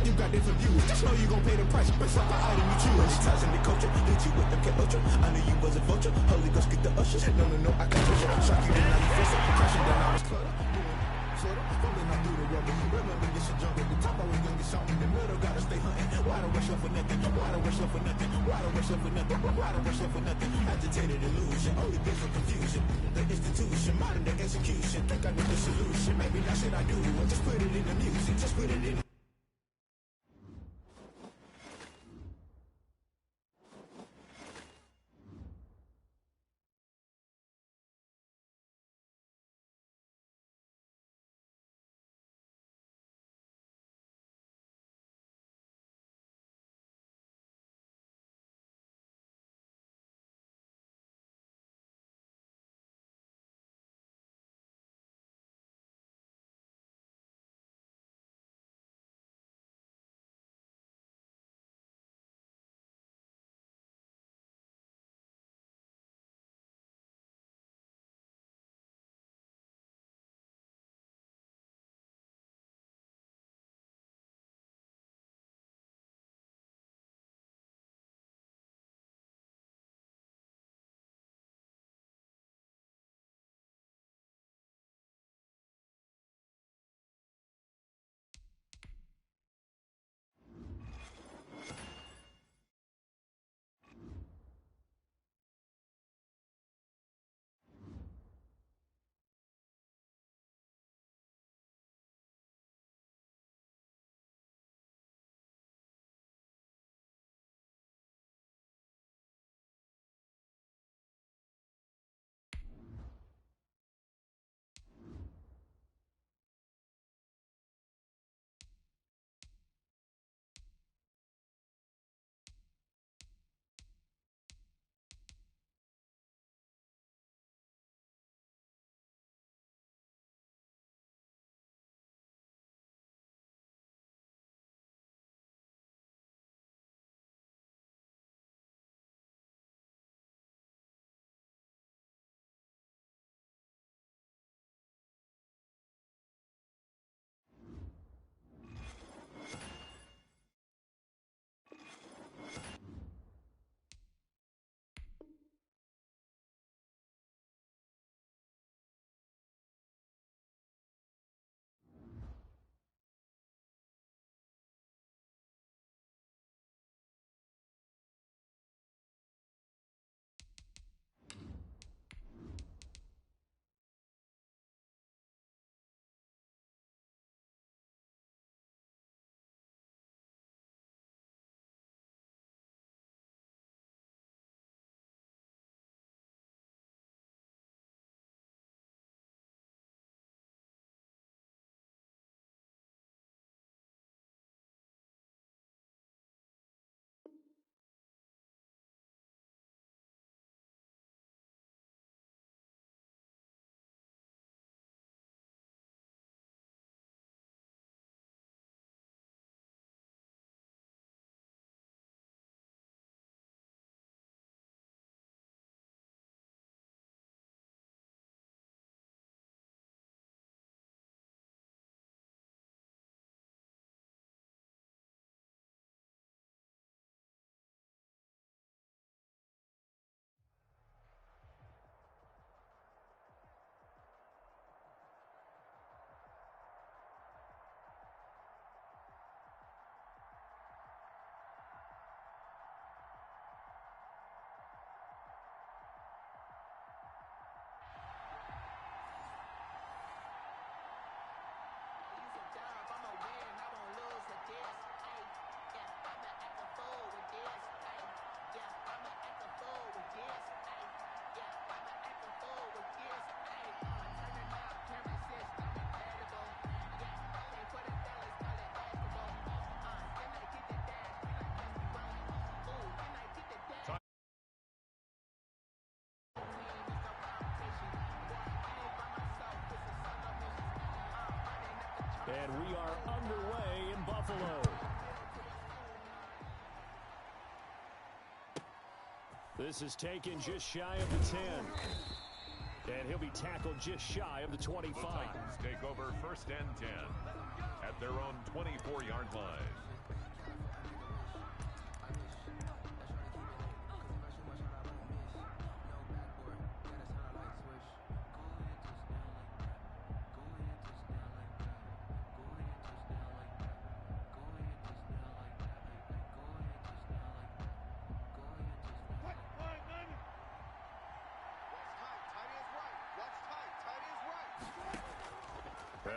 you got different views. Just know you gon' pay the price. Best like the item you choose. Money ties in the culture. Hit you with them K Ultra. I knew you was a vulture. Holy Ghost get the usher. No, I can't touch it. Shock you, then now you force it. Crashing down, I was clutter. Falling out through the rubber. Remember this shit jump at the top. I was young and shot in the middle. Gotta stay hunting. Why the rush up for nothing? Why the rush up for nothing? Why the rush up for nothing? Why the rush up for nothing? Agitated illusion. Only been for confusion. The institution. Modern day execution. Think I know the solution. Maybe that's what I do. Just put it in the music. Just put it in. And we are underway in Buffalo. This is taken just shy of the 10. And he'll be tackled just shy of the 25. The Titans take over 1st and 10 at their own 24-yard line.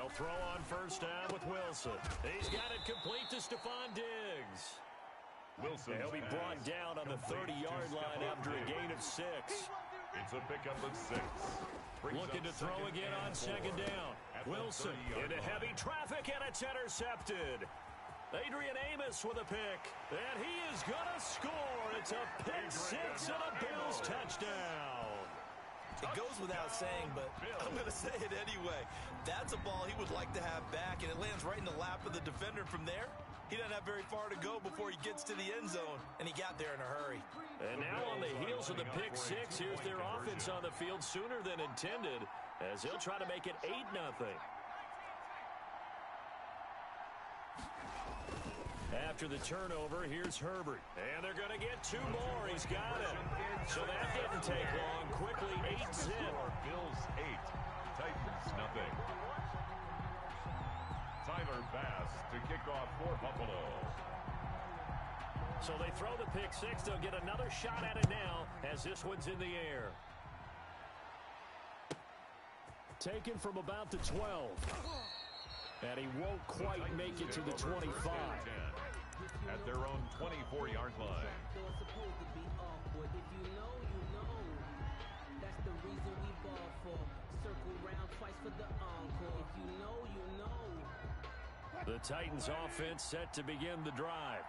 They'll throw on first down with Wilson. He's got it complete to Stephon Diggs. Wilson. He'll be brought down on the 30-yard line after a gain of 6. It's a pickup of 6. Looking to throw again on second down. Wilson into heavy traffic, and it's intercepted. Adrian Amos with a pick, and he is going to score. It's a pick 6 and a Bills touchdown. It goes without saying, but I'm going to say it anyway. That's a ball he would like to have back, and it lands right in the lap of the defender. From there, he doesn't have very far to go before he gets to the end zone, and he got there in a hurry. And now on the heels of the pick 6, here's their offense on the field sooner than intended, as they'll try to make it 8-0. After the turnover, here's Herbert. And they're going to get 2 more. He's got it. So that didn't take long. Quickly 8-zip. Bills 8. Titans nothing. Tyler Bass to kick off for Buffalo. So they throw the pick 6. They'll get another shot at it now as this one's in the air. Taken from about the 12. And he won't quite make it to the 25. At their own 24-yard line. The Titans offense set to begin the drive.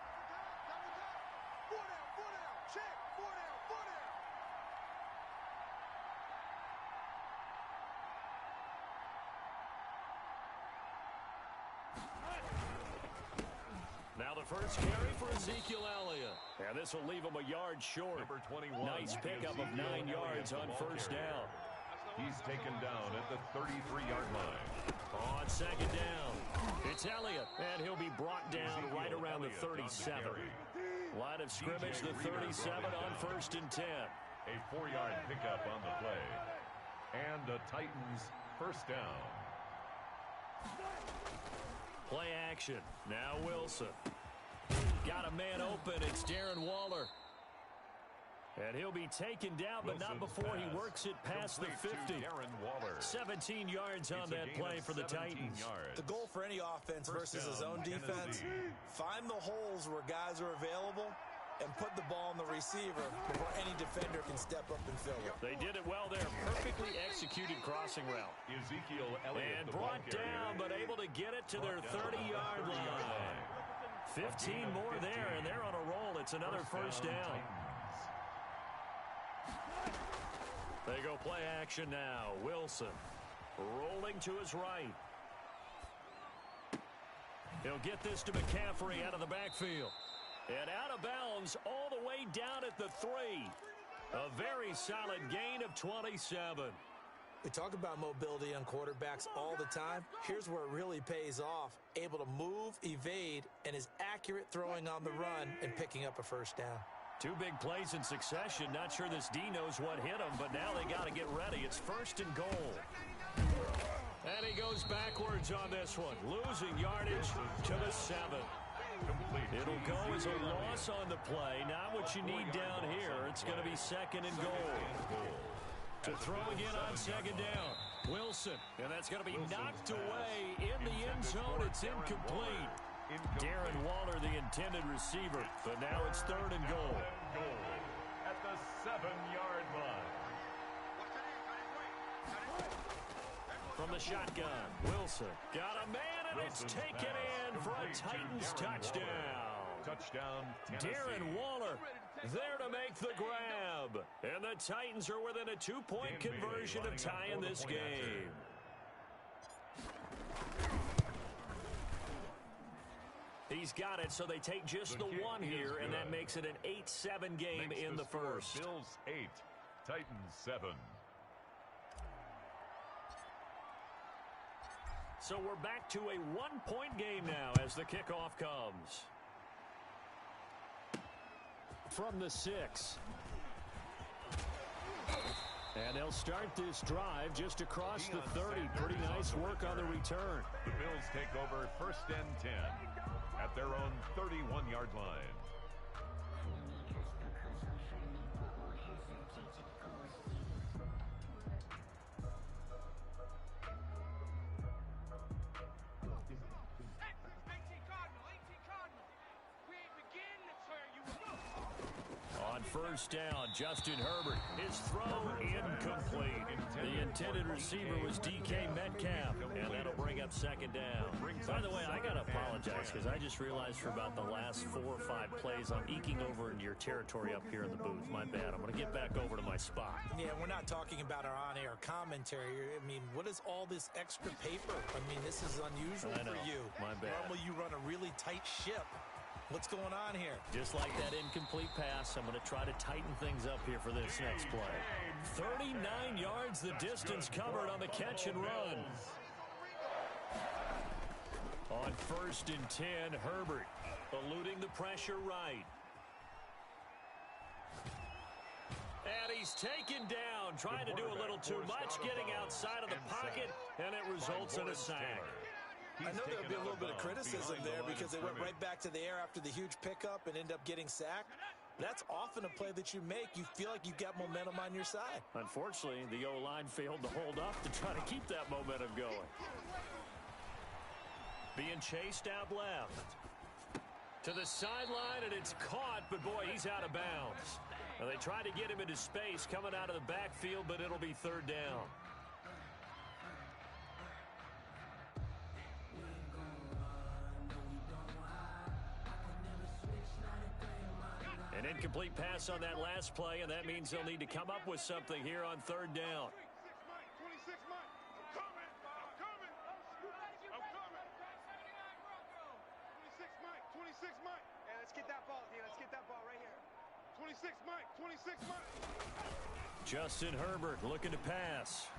Now the first carry for Ezekiel Elliott. And this will leave him a yard short. Number 21. Nice pickup of 9 yards on first down. He's taken down at the 33-yard line. On second down, it's Elliott, and he'll be brought down right around the 37. Line of scrimmage, the 37 on first and 10. A 4-yard pickup on the play. And the Titans first down. Play action. Now Wilson. Got a man open. It's Darren Waller. And he'll be taken down, but not before he works it past the 50. 17 yards on that play for the Titans. The goal for any offense versus his own defense, find the holes where guys are available and put the ball on the receiver before any defender can step up and fill it. They did it well there. Perfectly executed crossing route. Ezekiel Elliott. And brought down, but able to get it to their 30-yard line. 15 more there, and they're on a roll. It's another first down. They go play action now. Wilson rolling to his right. He'll get this to McCaffrey out of the backfield. And out of bounds all the way down at the 3. A very solid gain of 27. We talk about mobility on quarterbacks all the time. Here's where it really pays off. Able to move, evade, and is accurate throwing on the run and picking up a first down. 2 big plays in succession. Not sure this D knows what hit him, but now they got to get ready. It's first and goal. And he goes backwards on this one, losing yardage to the 7. It'll go as a loss on the play. Not what you need down here. It's going to be second and goal. To throw again on second down. Wilson, and that's going to be knocked away in the end zone. It's incomplete. Darren Waller, the intended receiver, but now it's third and goal. At the 7-yard line. From the shotgun, Wilson got a man, and it's taken in for a Titans touchdown. Touchdown, Tennessee. Darren Waller there to make the grab. And the Titans are within a 2-point conversion of tying this game. He's got it, so they take just the 1 here, and that makes it an 8-7 game in the first. Bills 8, Titans 7. So we're back to a 1-point game now as the kickoff comes. From the 6. And they'll start this drive just across the 30. Pretty nice work on the return. The Bills take over first and 10 at their own 31-yard line. first down. Justin Herbert, his throw incomplete. The intended receiver was DK Metcalf, and that'll bring up second down. By the way, I got to apologize because I just realized for about the last 4 or 5 plays, I'm eking over into your territory up here in the booth. My bad. I'm going to get back over to my spot. Yeah, we're not talking about our on-air commentary. I mean, what is all this extra paper? I mean, this is unusual for you. My bad. Normally you run a really tight ship. What's going on here? Just like that incomplete pass, I'm going to try to tighten things up here for this next play. 39 yards the distance covered on the catch and run. On 1st and 10, Herbert eluding the pressure right. And he's taken down, trying to do a little too much, getting outside of the pocket, and it results in a sack. I know there'll be a little bit of criticism there because they went right back to the air after the huge pickup and end up getting sacked. That's often a play that you make. You feel like you've got momentum on your side. Unfortunately, the O-line failed to hold up to try to keep that momentum going. Being chased out left. To the sideline, and it's caught, but boy, he's out of bounds. Now, they tried to get him into space coming out of the backfield, but it'll be 3rd down. An incomplete pass on that last play, and that means they'll need to come up with something here on 3rd down. 26 Mike. I'm coming. 26 Mike. Hey, let's get that ball, D. Let's get that ball right here. 26 Mike. 26 Mike. Justin Herbert looking to pass.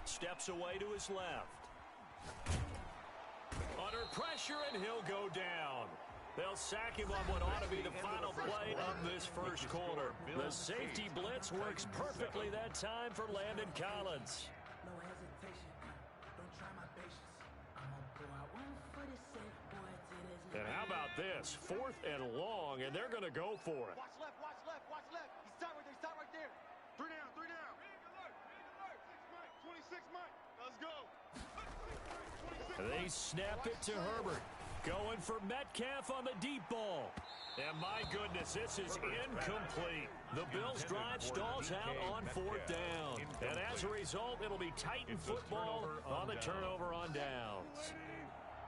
Steps away to his left. Under pressure, and he'll go down. They'll sack him on what ought to be the final play of this first quarter. The safety blitz works perfectly that time for Landon Collins. No hesitation. Don't try my patience. I'm gonna go out one for the safe boy to this. And how about this? 4th and long, and they're going to go for it. Watch left. Watch left. Watch left. He's tight right there. He's tight right there. 3 down. 3 down. 26 Mike. Let's go. They snap it to Herbert. Going for Metcalf on the deep ball. And my goodness, this is incomplete. The Bills' drive stalls out on 4th down. And as a result, it'll be Titan football on the turnover on downs.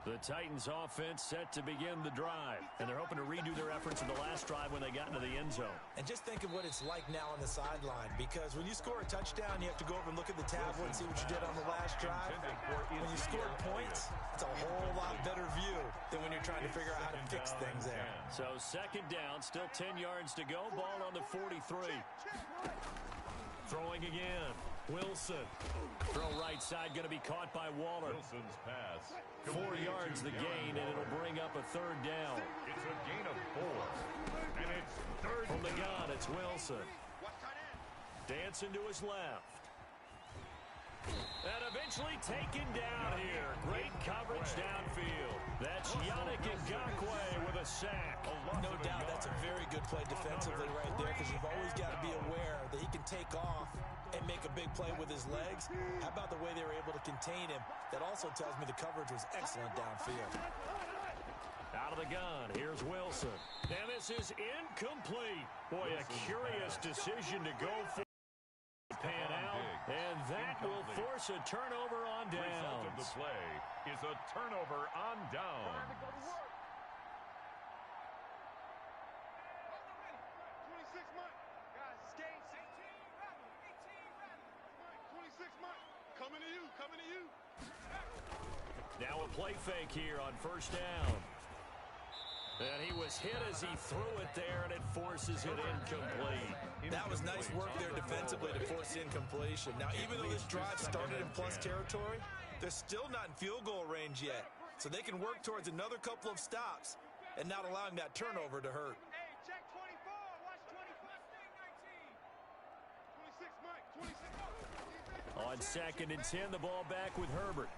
The Titans offense set to begin the drive. And they're hoping to redo their efforts in the last drive when they got into the end zone. And just think of what it's like now on the sideline, because when you score a touchdown, you have to go over and look at the tablet and see what you did on the last drive. When you score points, it's a whole lot better view than when you're trying to figure out how to fix things there. So 2nd down, still 10 yards to go. Ball on the 43. Throwing again. Wilson. Throw right side, going to be caught by Waller. Wilson's pass. 4 yards the gain, and it'll bring up a 3rd down. It's a gain of 4. And it's 3rd From the gun, it's Wilson. Dancing to his left. And eventually taken down here. Great coverage downfield. That's Yannick Ngakoue with a sack. No doubt that's a very good play defensively right there, because you've always got to be aware that he can take off and make a big play with his legs. How about the way they were able to contain him? That also tells me the coverage was excellent downfield. Out of the gun, here's Wilson. And this is incomplete. Boy, a curious decision to go for. Pan out, and that will force a turnover on downs. Result of the play is a turnover on downs. 26 Mike. Guys, it's game 26 Mike. Coming to you. Coming to you. Now a play fake here on 1st down. And he was hit as he threw it there, and it forces it incomplete. That was nice work there defensively to force incompletion. Now, even though this drive started in plus territory, they're still not in field goal range yet. So they can work towards another couple of stops and not allowing that turnover to hurt. Hey, check 24. Watch 25. 26 Mike. 26. On 2nd and 10, the ball back with Herbert.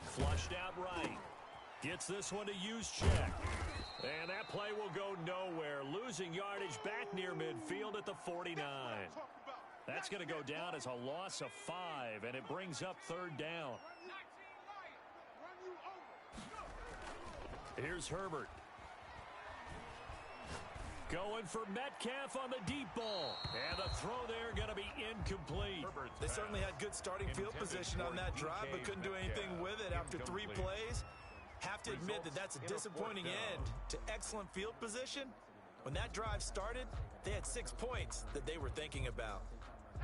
Flushed out right. Gets this one to Juszczyk. And that play will go nowhere. Losing yardage back near midfield at the 49. That's going to go down as a loss of 5, and it brings up 3rd down. Here's Herbert. Going for Metcalf on the deep ball. And the throw there going to be incomplete. They certainly had good starting field position on that drive, but couldn't do anything with it after 3 plays. Have to admit that that's a disappointing end to excellent field position. When that drive started, they had 6 points that they were thinking about.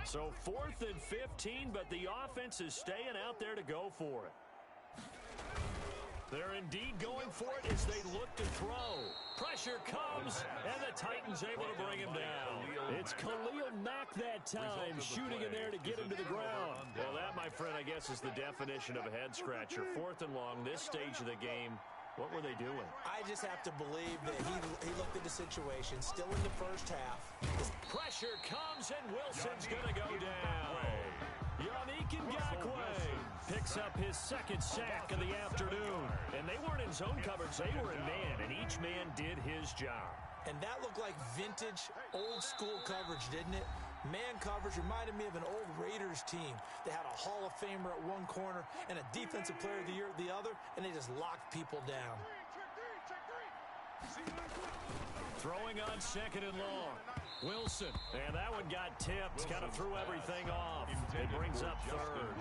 So 4th and 15, but the offense is staying out there to go for it. They're indeed going for it as they look to throw. Pressure comes, and the Titans able to bring him down. It's Khalil Mack that time, shooting in there to get him to the ground. Well, that, my friend, I guess is the definition of a head-scratcher. 4th and long, this stage of the game. What were they doing? I just have to believe that he looked at the situation, still in the first half. Pressure comes, and Wilson's going to go down. Yannick Ngakoue picks up his 2nd sack of the afternoon. And they weren't in zone coverage. They were in man, and each man did his job. And that looked like vintage, old-school coverage, didn't it? Man coverage reminded me of an old Raiders team. They had a Hall of Famer at one corner and a Defensive Player of the Year at the other, and they just locked people down. Throwing on 2nd and long. Wilson, and that one got tipped. Kind of threw everything off. It brings up 3rd.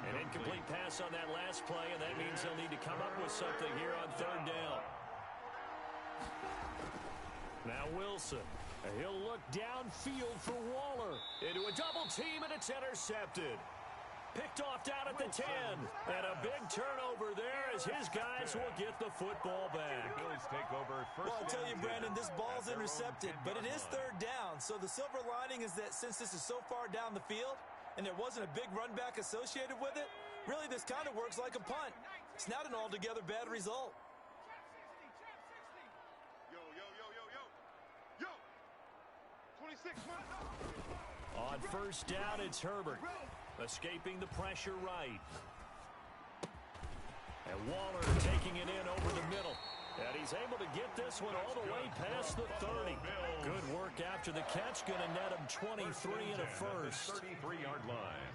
An incomplete pass on that last play, and that means they'll need to come up with something here on 3rd down. Now Wilson. He'll look downfield for Waller. Into a double team, and it's intercepted. Picked off down at the 10. And a big turnover there as his guys will get the football back. Well, I'll tell you, Brandon, this ball's intercepted, but it is 3rd down. So the silver lining is that since this is so far down the field and there wasn't a big run back associated with it, really this kind of works like a punt. It's not an altogether bad result. Yo. 26 months. On 1st down, it's Herbert. Escaping the pressure right. And Waller taking it in over the middle. And he's able to get this one all the way past the 30. Good work after the catch. Going to net him 23 and a first. 33-yard line.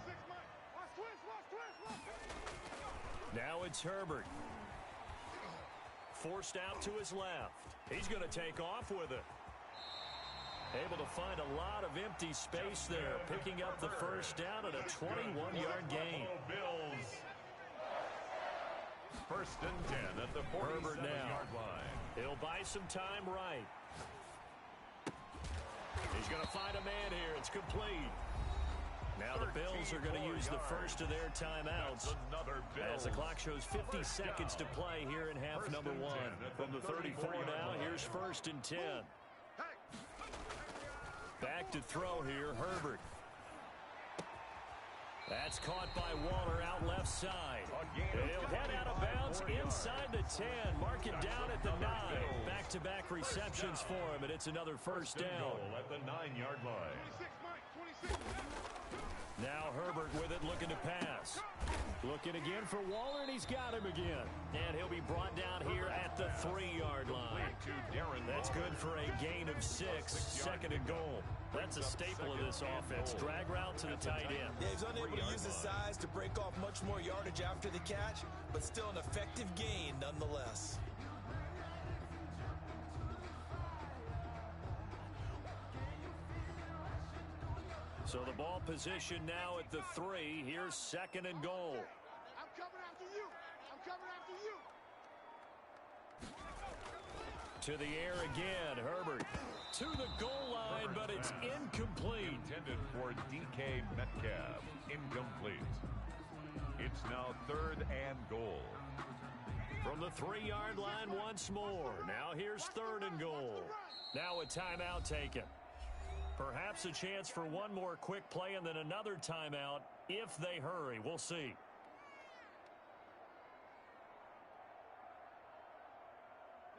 Now it's Herbert. Forced out to his left. He's going to take off with it. Able to find a lot of empty space there, picking up the 1st down at a 21-yard gain. First and 10 at the 47-yard line. He'll buy some time right. He's going to find a man here. It's complete. Now the Bills are going to use the first of their timeouts as the clock shows 50 seconds to play here in half number 1. From the 34 now, here's 1st and 10. Back to throw here, Herbert. That's caught by Waller out left side. He'll head out of bounds inside the 10. Mark it down at the 9. Back-to-back receptions for him, and it's another 1st down. At the 9-yard line. Now Herbert with it, looking to pass. Looking again for Waller, and he's got him again. And he'll be brought down here at the 3-yard line. That's good for a gain of 6, 2nd and goal. That's a staple of this offense. Drag route to the tight end. Yeah, he's unable to use his size to break off much more yardage after the catch, but still an effective gain nonetheless. So the ball position now at the 3. Here's 2nd and goal. I'm coming after you. I'm coming after you. To the air again, Herbert. To the goal line, but it's incomplete. Intended for DK Metcalf. Incomplete. It's now 3rd and goal. From the 3-yard line once more. Now here's 3rd and goal. Now a timeout taken. Perhaps a chance for one more quick play and then another timeout if they hurry. We'll see.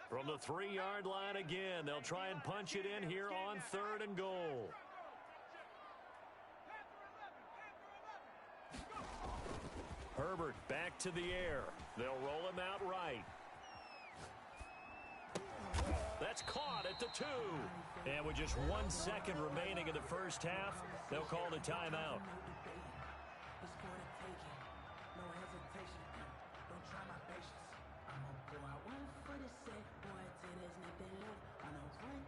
From the 3-yard line again, they'll try and punch it in here on 3rd and goal. Herbert back to the air. They'll roll him out right. That's caught at the 2. And with just 1 second remaining in the first half, they'll call the timeout. It's for the taking, no hesitation. Don't try my patience. I'ma pour out one for the sake, boy, till there's nothing left. On a run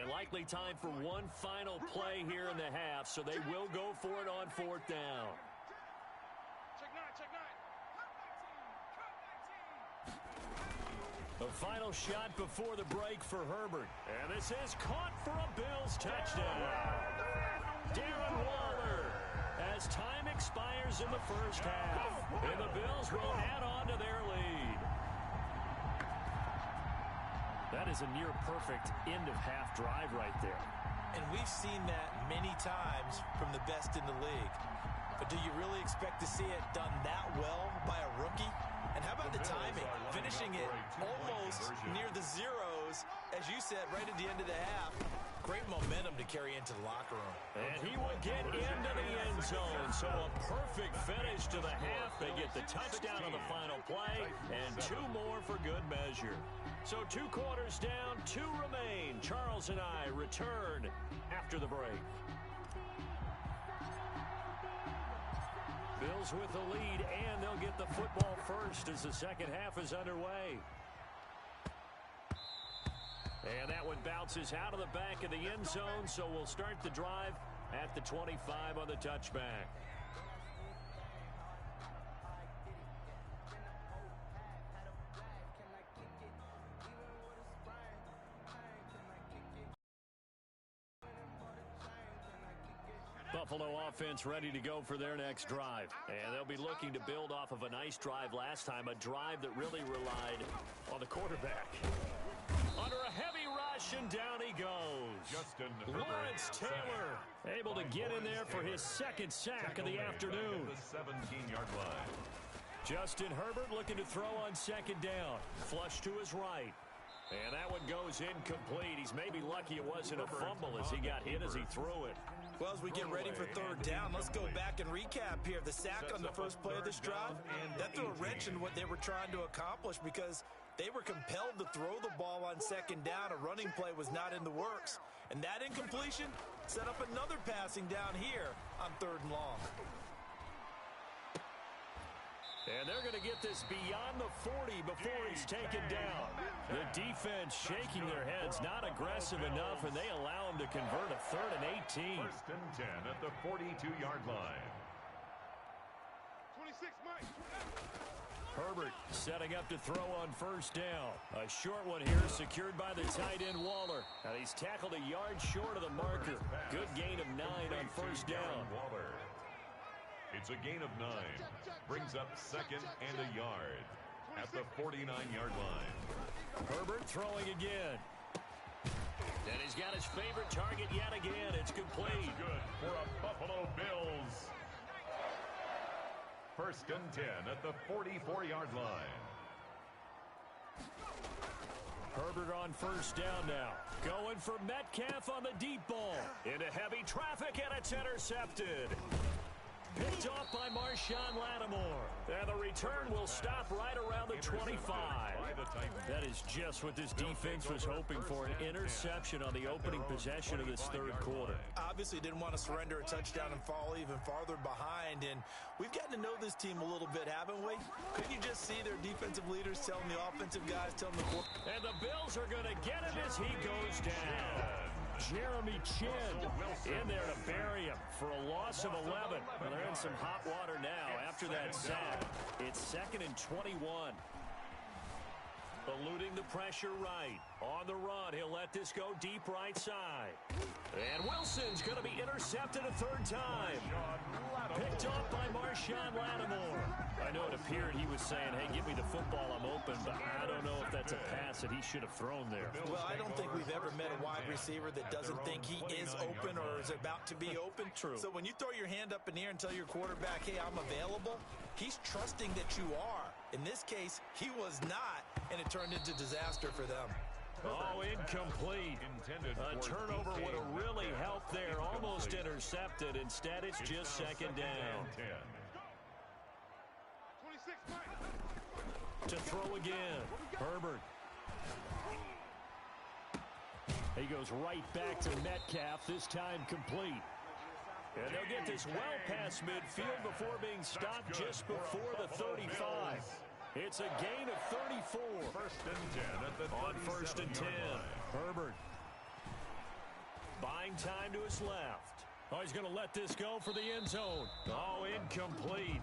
And likely time for one final play here in the half, so they will go for it on 4th down. Check nine. A final shot before the break for Herbert. And this is caught for a Bills touchdown. Darren Waller, as time expires in the first half. And the Bills will add on to their lead. That is a near-perfect end-of-half drive right there. And we've seen that many times from the best in the league. But do you really expect to see it done that well by a rookie? And how about the timing? Finishing it almost near the zeros, as you said, right at the end of the half. Great momentum to carry into the locker room. And he will get into the end zone. So a perfect finish to the half. They get the touchdown on the final play, and 2 more for good measure. So 2 quarters down, 2 remain. Charles and I return after the break. Bills with the lead, and they'll get the football first as the second half is underway. And that one bounces out of the back of the end zone, so we'll start the drive at the 25 on the touchback. Buffalo offense ready to go for their next drive. And they'll be looking to build off of a nice drive last time, a drive that really relied on the quarterback. Under a heavy rush, and down he goes. Lawrence Taylor able to get in there for his second sack of the afternoon. The 17-yard line. Justin Herbert looking to throw on second down. Flush to his right. And that one goes incomplete. He's maybe lucky it wasn't a fumble as he got hit as he threw it. Well, as we get ready for 3rd down, let's go back and recap here. The sack on the first play of this drive, that threw a wrench in what they were trying to accomplish because they were compelled to throw the ball on second down. A running play was not in the works. And that incompletion set up another passing down here on 3rd and long. And they're going to get this beyond the 40 before he's taken down. The defense shaking their heads, not aggressive enough, and they allow him to convert a 3rd and 18. 1st and 10 at the 42-yard line. 26, Mike. Herbert setting up to throw on 1st down. A short one here secured by the tight end Waller. And he's tackled a yard short of the marker. Good gain of 9 on 1st down. Waller. It's a gain of 9. Brings up 2nd and a yard at the 49-yard line. Herbert throwing again. And he's got his favorite target yet again. It's complete. That's good for a Buffalo Bills. 1st and 10 at the 44-yard line. Herbert on 1st down now. Going for Metcalf on the deep ball. Into heavy traffic, and it's intercepted. Picked off by Marshawn Lattimore. And the return will stop right around the 25. That is just what this defense was hoping for, an interception on the opening possession of this 3rd quarter. Obviously didn't want to surrender a touchdown and fall even farther behind. And we've gotten to know this team a little bit, haven't we? Couldn't you just see their defensive leaders telling the offensive guys, telling the quarterback? And the Bills are going to get him as he goes down. Jeremy Chin in there to bury him for a loss of 11. Well, they're in some hot water now after that sack. It's 2nd and 21. Eluding the pressure right. On the run, he'll let this go deep right side. And Wilson's going to be intercepted a 3rd time. Picked off by Marshawn Lattimore. I know it appeared he was saying, hey, give me the football, I'm open, but I don't know if that's a pass that he should have thrown there. Well, I don't think we've ever met a wide receiver that doesn't think he is open or is about to be open. True. So when you throw your hand up in the air and tell your quarterback, hey, I'm available, he's trusting that you are. In this case, he was not, and it turned into disaster for them. Oh, incomplete. A turnover would have really helped there. Almost intercepted. Instead, it's just 2nd down. 26, Mike. To throw again. Herbert. He goes right back to Metcalf, this time complete. And they'll get this well past midfield before being stopped just before the 35. It's a gain of 34. 1st and 10 at the on 1st and 10. Herbert. Buying time to his left. Oh, he's going to let this go for the end zone. Oh, incomplete.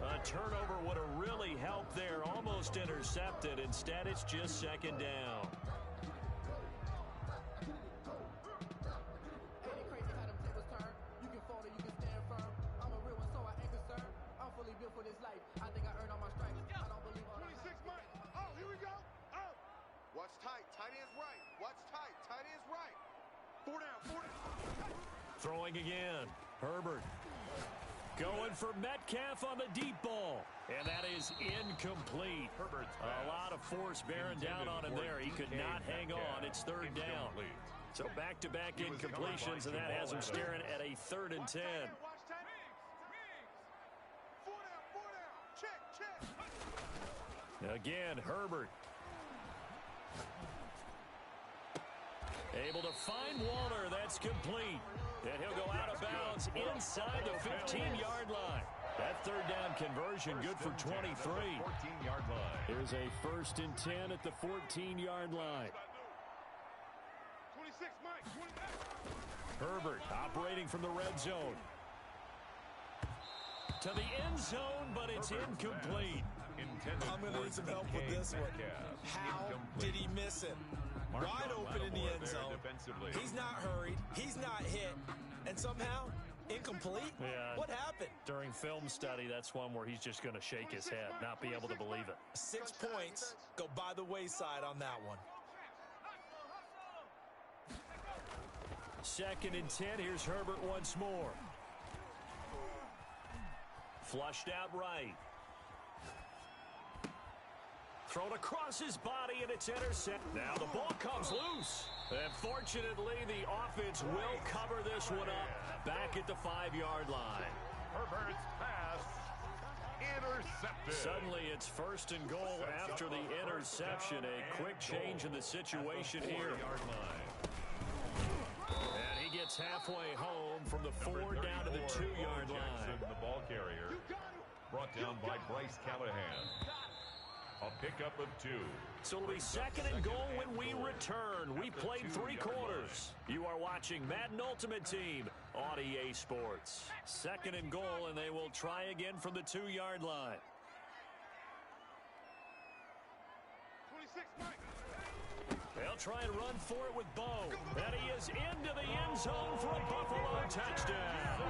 A turnover would have really helped there. Almost intercepted. Instead, it's just second down. Watch tight. Tight end's right. Watch tight. Tight end's right. 4 down. 4 down. Throwing again. Herbert. Going for Metcalf on the deep ball. And that is incomplete. A lot of force bearing down on him there. He could not hang on. It's third down. So back-to-back incompletions, and that has him staring at a 3rd and 10. Watch tight. 4 down. 4 down. Check. Again, Herbert. Able to find Waller. That's complete. And he'll go out of bounds inside the 15-yard line. That 3rd down conversion good for 23. 14-yard line. Here's a 1st and 10 at the 14-yard line. 26, Mike. 28. Herbert operating from the red zone. To the end zone, but it's incomplete. I'm going to need some help with this one. How did he miss it? Wide open in the end zone. He's not hurried. He's not hit. And somehow, incomplete? Yeah. What happened? During film study, that's one where he's just going to shake his head, not be able to believe it. 6 points go by the wayside on that one. 2nd and 10. Here's Herbert once more. Flushed out right. Thrown across his body, and it's intercepted. Now the ball comes loose. And fortunately, the offense will cover this one up back at the 5-yard line. Herbert's pass intercepted. Suddenly, it's 1st and goal after the interception. A quick change in the situation here. And he gets halfway home from the 4 down to the 2-yard line. The ball carrier brought down by Bryce Callahan. A pickup of 2. So it'll be 2nd and goal when we return. We played 3 quarters. You are watching Madden Ultimate Team on EA Sports. 2nd and goal, and they will try again from the 2-yard line. 26, Mike. They'll try and run for it with Bo. And he is into the end zone for a Buffalo touchdown.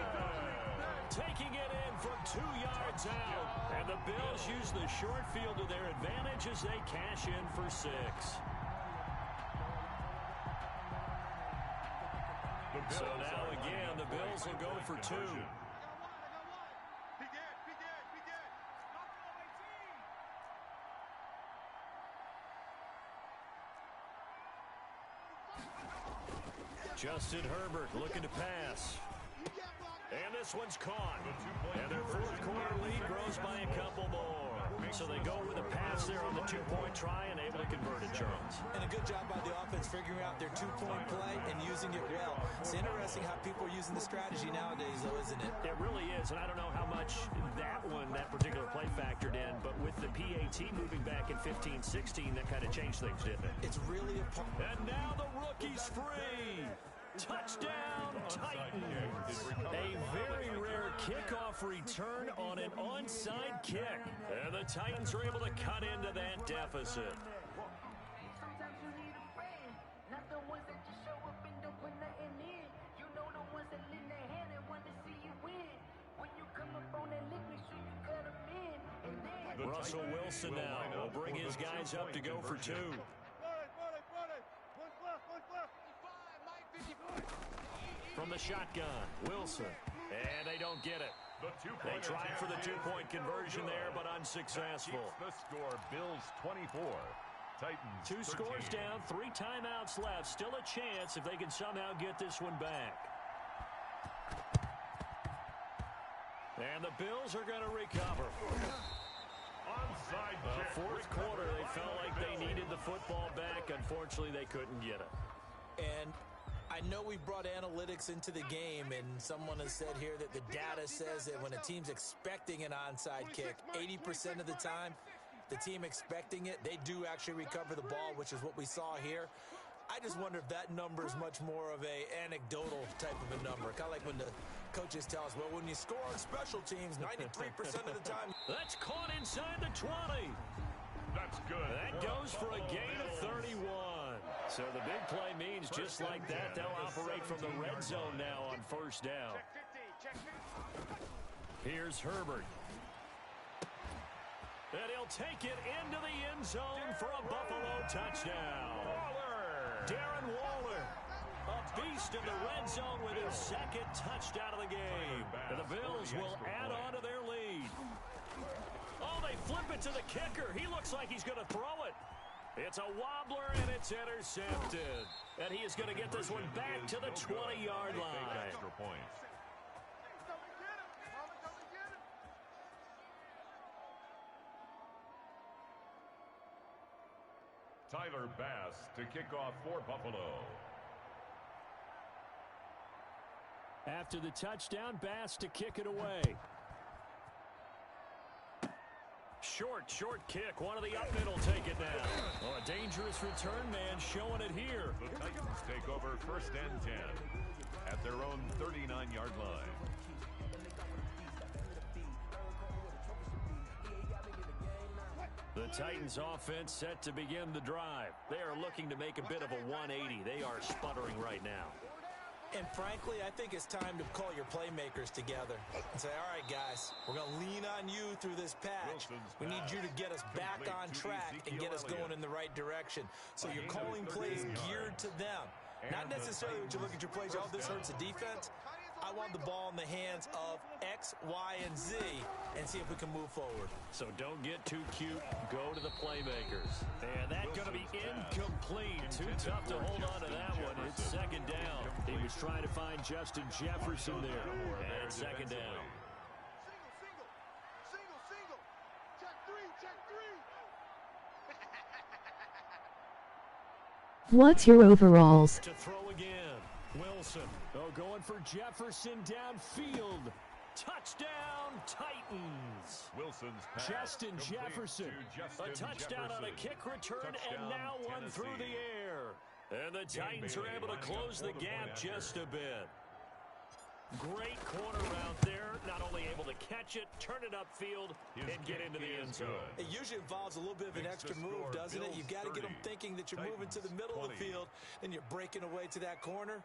Taking it in from 2 yards out. And the Bills use the short field to their advantage as they cash in for 6. So now again, the Bills will go for 2. Justin Herbert looking to pass. And this one's caught. And their 4th quarter lead grows by a couple more. So they go with a pass there on the 2-point try and able to convert it, Charles. And a good job by the offense figuring out their 2-point play and using it well. It's interesting how people are using the strategy nowadays, though, isn't it? It really is, and I don't know how much that particular play factored in, but with the PAT moving back in 15-16, that kind of changed things, didn't it? It's really a... And now the rookie's free. Touchdown, Titans. A very rare kickoff return on an onside kick. And the Titans are able to cut into that deficit. Sometimes you need a friend, not the ones that just show up and don't put nothing in. You know the ones that lend their hand and want to see you win. When you come up on that lick, make sure you cut them in. And then Russell Wilson now will bring his guys up to go for 2. From the shotgun, Wilson. And they don't get it. They tried for the 2-point conversion there, but unsuccessful. The score, Bills 24. Titans 2 scores 13. down, 3 timeouts left. Still a chance if they can somehow get this one back. And the Bills are going to recover. Onside kick. 4th quarter, they felt like they needed the football back. Unfortunately, they couldn't get it. And I know we brought analytics into the game, and someone has said here that the data says that when a team's expecting an onside kick, 80% of the time, the team expecting it, they do actually recover the ball, which is what we saw here. I just wonder if that number is much more of a anecdotal type of a number. Kind of like when the coaches tell us, well, when you score on special teams, 93% of the time. That's caught inside the 20. That's good. That goes for a gain of 31. So the big play means just like that, they'll operate from the red zone now on first down. Here's Herbert. And he'll take it into the end zone for a Buffalo touchdown. Darren Waller, a beast in the red zone with his second touchdown of the game. And the Bills will add on to their lead. Oh, they flip it to the kicker. He looks like he's going to throw it. It's a wobbler, and it's intercepted. And he is going to get this one back to the 20-yard line. Extra points. Tyler Bass to kick off for Buffalo. After the touchdown, Bass to kick it away. Short kick. One of the up middle take it down. Oh, a dangerous return man showing it here. The Titans take over first and 10 at their own 39-yard line. The Titans offense set to begin the drive. They are looking to make a bit of a 180. They are sputtering right now. And frankly, I think it's time to call your playmakers together and say, all right, guys, we're going to lean on you through this patch. We need you to get us back on track and get us going in the right direction. So you're calling plays geared to them. Not necessarily when you look at your plays, oh, this hurts the defense. I want the ball in the hands of X, Y, and Z and see if we can move forward. So don't get too cute. Go to the playmakers. And that's going to be incomplete. Too tough to hold on to that one. It's second down. He was trying to find Justin Jefferson there. And it's second down. Single. Check three. What's your overalls? To throw again. Wilson. Oh, going for Jefferson downfield. Touchdown, Titans. Wilson's pass Justin Jefferson. A touchdown on a kick return, and now one through the air. And the Titans are able to close the gap just a bit. Great corner route there. Not only able to catch it, turn it upfield, and get into the end zone. It usually involves a little bit of an extra move, doesn't it? You've got to get them thinking that you're moving to the middle of the field, and you're breaking away to that corner.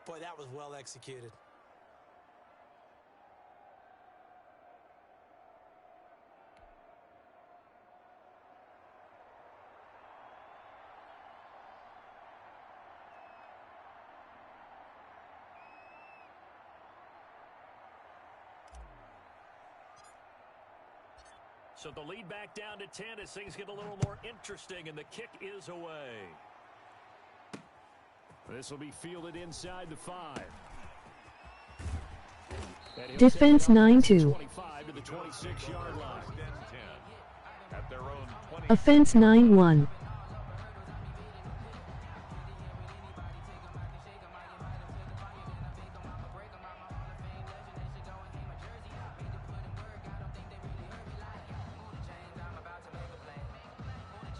Boy, that was well executed. So the lead back down to 10 as things get a little more interesting, and the kick is away. This will be fielded inside the 5. Defense 9-2. 25 to the 26-yard line. At their own 20. Offense 9-1.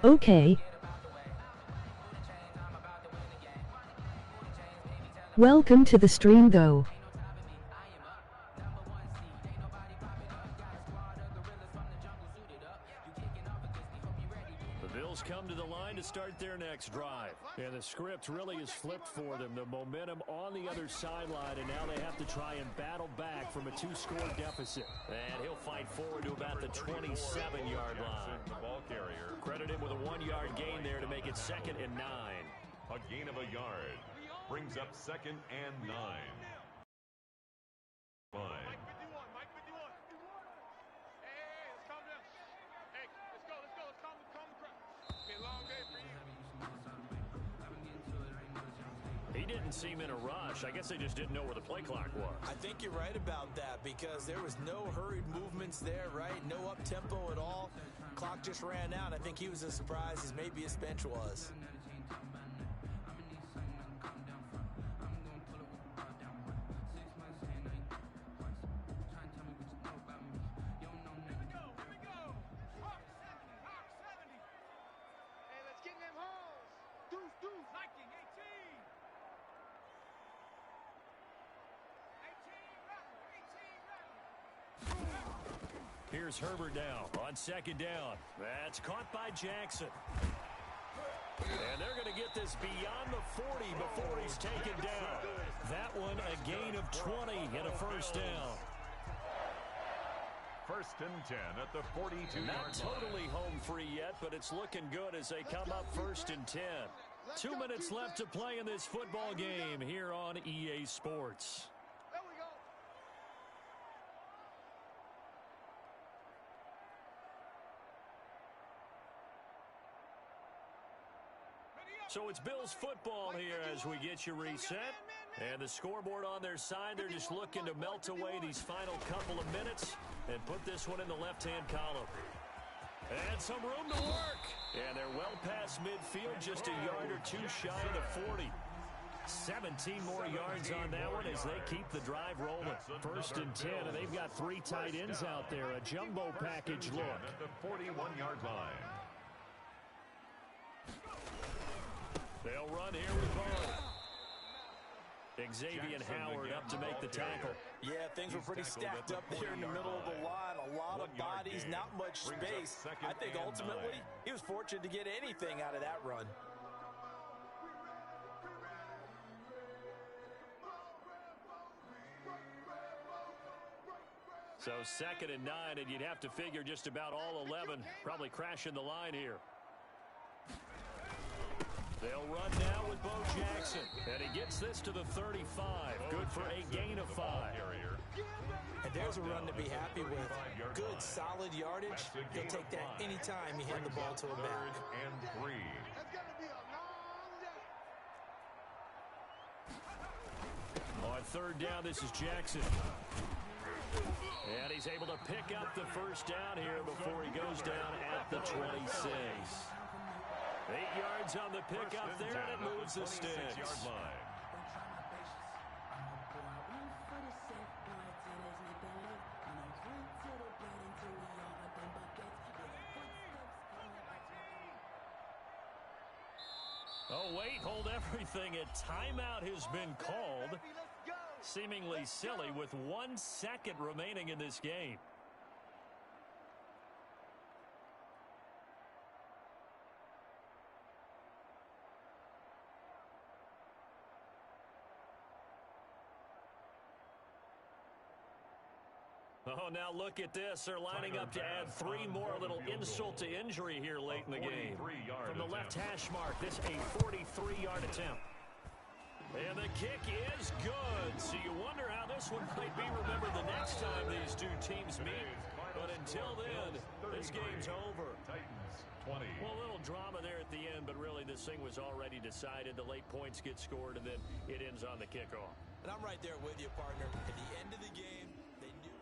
Okay. Welcome to the stream though. The Bills come to the line to start their next drive. And the script really is flipped for them. The momentum on the other sideline, and now they have to try and battle back from a 2-score deficit. And he'll fight forward to about the 27-yard line. The ball carrier. Credit him with a 1-yard gain there to make it 2nd and 9. A gain of a yard. Brings up 2nd and 9. Mike 51. Hey, let's calm down. Hey, let's go. Let's calm the crowd. It's been a long day for you. He didn't seem in a rush. I guess they just didn't know where the play clock was. I think you're right about that because there was no hurried movements there, right? No up-tempo at all. Clock just ran out. I think he was as surprised as maybe his bench was. Hey, let's get them holes. Deuce. Nike, Here's Herbert now on second down. That's caught by Jackson. And they're going to get this beyond the 40 before he's taken down. That one a gain of 20 and a first down. First and 10 at the 42-yard line. Not totally home free yet, but it's looking good as they come up first and 10. 2 minutes left to play in this football game here on EA Sports. There we go. So it's Bills football here as we get you reset. And the scoreboard on their side, they're just looking to melt away these final couple of minutes and put this one in the left-hand column. And some room to work. And they're well past midfield, just a yard or two shy of the 40. 17 more yards on that one as they keep the drive rolling. First and 10, and they've got 3 tight ends out there. A jumbo package look. At the 41-yard line. They'll run here with Bond. Xavier Howard up to make the tackle. Yeah, things were pretty stacked up there in the middle of the line. A lot of bodies, not much space. I think ultimately he was fortunate to get anything out of that run. So second and 9, and you'd have to figure just about all 11 probably crashing the line here. They'll run now with Bo Jackson. And he gets this to the 35. Good for a gain of 5. And there's a run to be happy with. Good, solid yardage. He'll take that anytime you hand the ball to a back. And 3. That's going to be a long day. On third down, this is Jackson. And he's able to pick up the first down here before he goes down at the 26. 8 yards on the pickup there, and it moves the sticks. Oh, wait, hold everything. A timeout has been called. Seemingly silly with 1 second remaining in this game. Oh, now look at this. They're lining up to add 3 more. A little insult to injury here late in the game. From the left hash mark, this a 43-yard attempt. And the kick is good. So you wonder how this one might be remembered the next time these two teams meet. But until then, this game's over. Titans 20. Well, a little drama there at the end, but really this thing was already decided. The late points get scored, and then it ends on the kickoff. And I'm right there with you, partner. At the end of the game, they knew.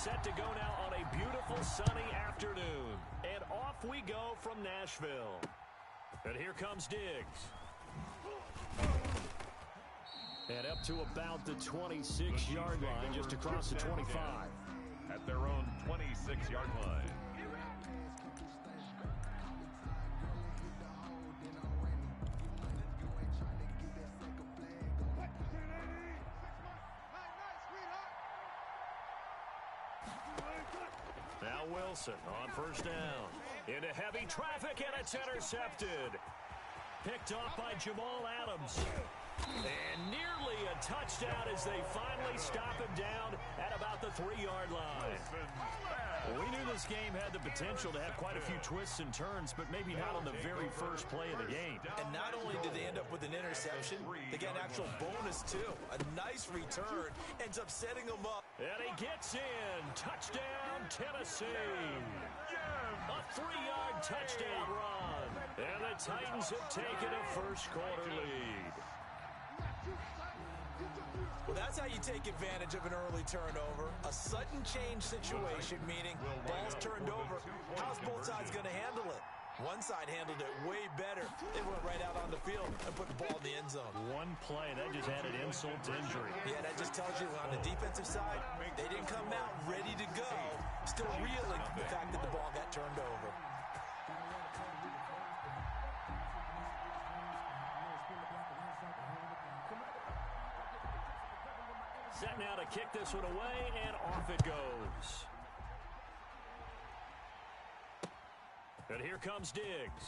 set to go now on a beautiful sunny afternoon. And off we go from Nashville. And here comes Diggs. And up to about the 26-yard line, just across the 25. At their own 26-yard line. Now Wilson on first down. Into heavy traffic, and it's intercepted. Picked off by Jamal Adams. And nearly a touchdown as they finally stop him down at about the 3-yard line. Well, we knew this game had the potential to have quite a few twists and turns, but maybe not on the very first play of the game. And not only did they end up with an interception, they got an actual bonus, too. A nice return ends up setting them up. And he gets in. Touchdown, Tennessee. A 3-yard touchdown run. And the Titans have taken a first-quarter lead. Well, that's how you take advantage of an early turnover. A sudden change situation, meaning ball's turned over. How's both sides going to handle it? One side handled it way better. They went right out on the field and put the ball in the end zone. One play, that just added insult to injury. Yeah, that just tells you on the defensive side, they didn't come out ready to go. Still reeling from the fact that the ball got turned over. Set now to kick this one away, and off it goes. And here comes Diggs.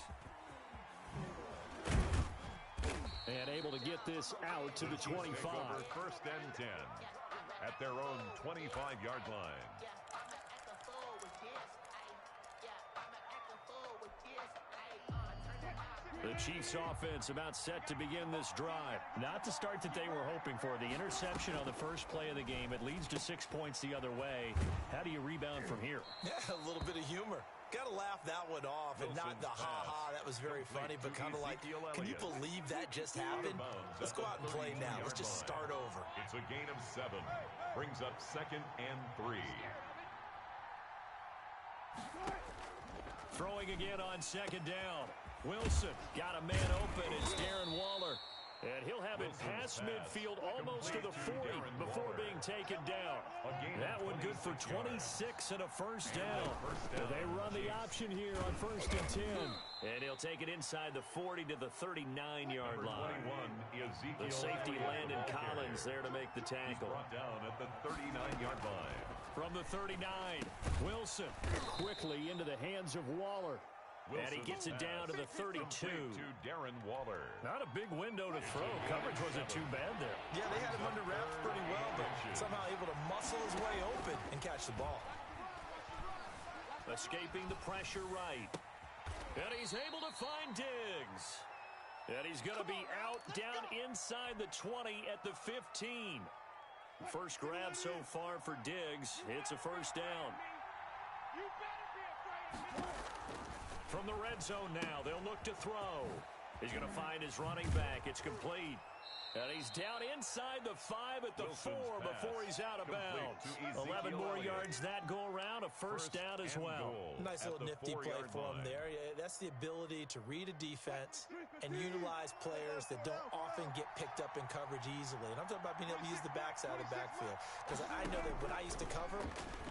And able to get this out to the 25. First and 10 at their own 25-yard line. The Chiefs offense about set to begin this drive. Not the start that they were hoping for. The interception on the first play of the game. It leads to 6 points the other way. How do you rebound from here? Yeah, a little bit of humor. Got to laugh that one off, and not the ha-ha. That was very funny, but kind of like, can you believe that just happened? Let's go out and play now. Let's just start over. It's a gain of 7. Brings up 2nd and 3. Throwing again on 2nd down. Wilson got a man open. It's Darren Waller. And he'll have it past midfield almost to the 40 before being taken down. That one good for 26 and a first down. They run the option here on 1st and 10. And he'll take it inside the 40 to the 39-yard line. The safety Landon Collins there to make the tackle. Brought down at the 39-yard line. From the 39, Wilson quickly into the hands of Waller. And he gets it down to the 32. To Darren Waller. Not a big window to throw. Coverage wasn't too bad there. Yeah, they had him under wraps pretty well, but somehow able to muscle his way open and catch the ball. Escaping the pressure right. And he's able to find Diggs. And he's going to be out down inside the 20 at the 15. First grab so far for Diggs. It's a first down. You better be afraid. From the red zone now, they'll look to throw. He's going to find his running back. It's complete. And he's down inside the 5 at the 4 before he's out of bounds. 11 more yards that go around, a first down as well. Nice little nifty play for him there. Yeah, that's the ability to read a defense and utilize players that don't often get picked up in coverage easily. And I'm talking about being able to use the backside of the backfield. Because I know that when I used to cover,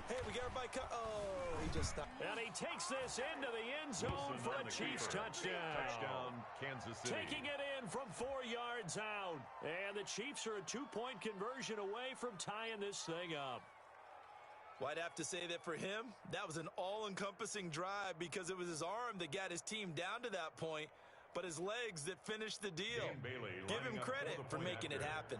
hey, we got everybody oh, he just stopped. And he takes this into the end zone for a Chiefs touchdown. Touchdown, Kansas City. Taking it in from 4 yards out. And the Chiefs are a 2-point conversion away from tying this thing up. Well, I'd have to say that for him, that was an all-encompassing drive because it was his arm that got his team down to that point, but his legs that finished the deal. Give him credit for making it happen.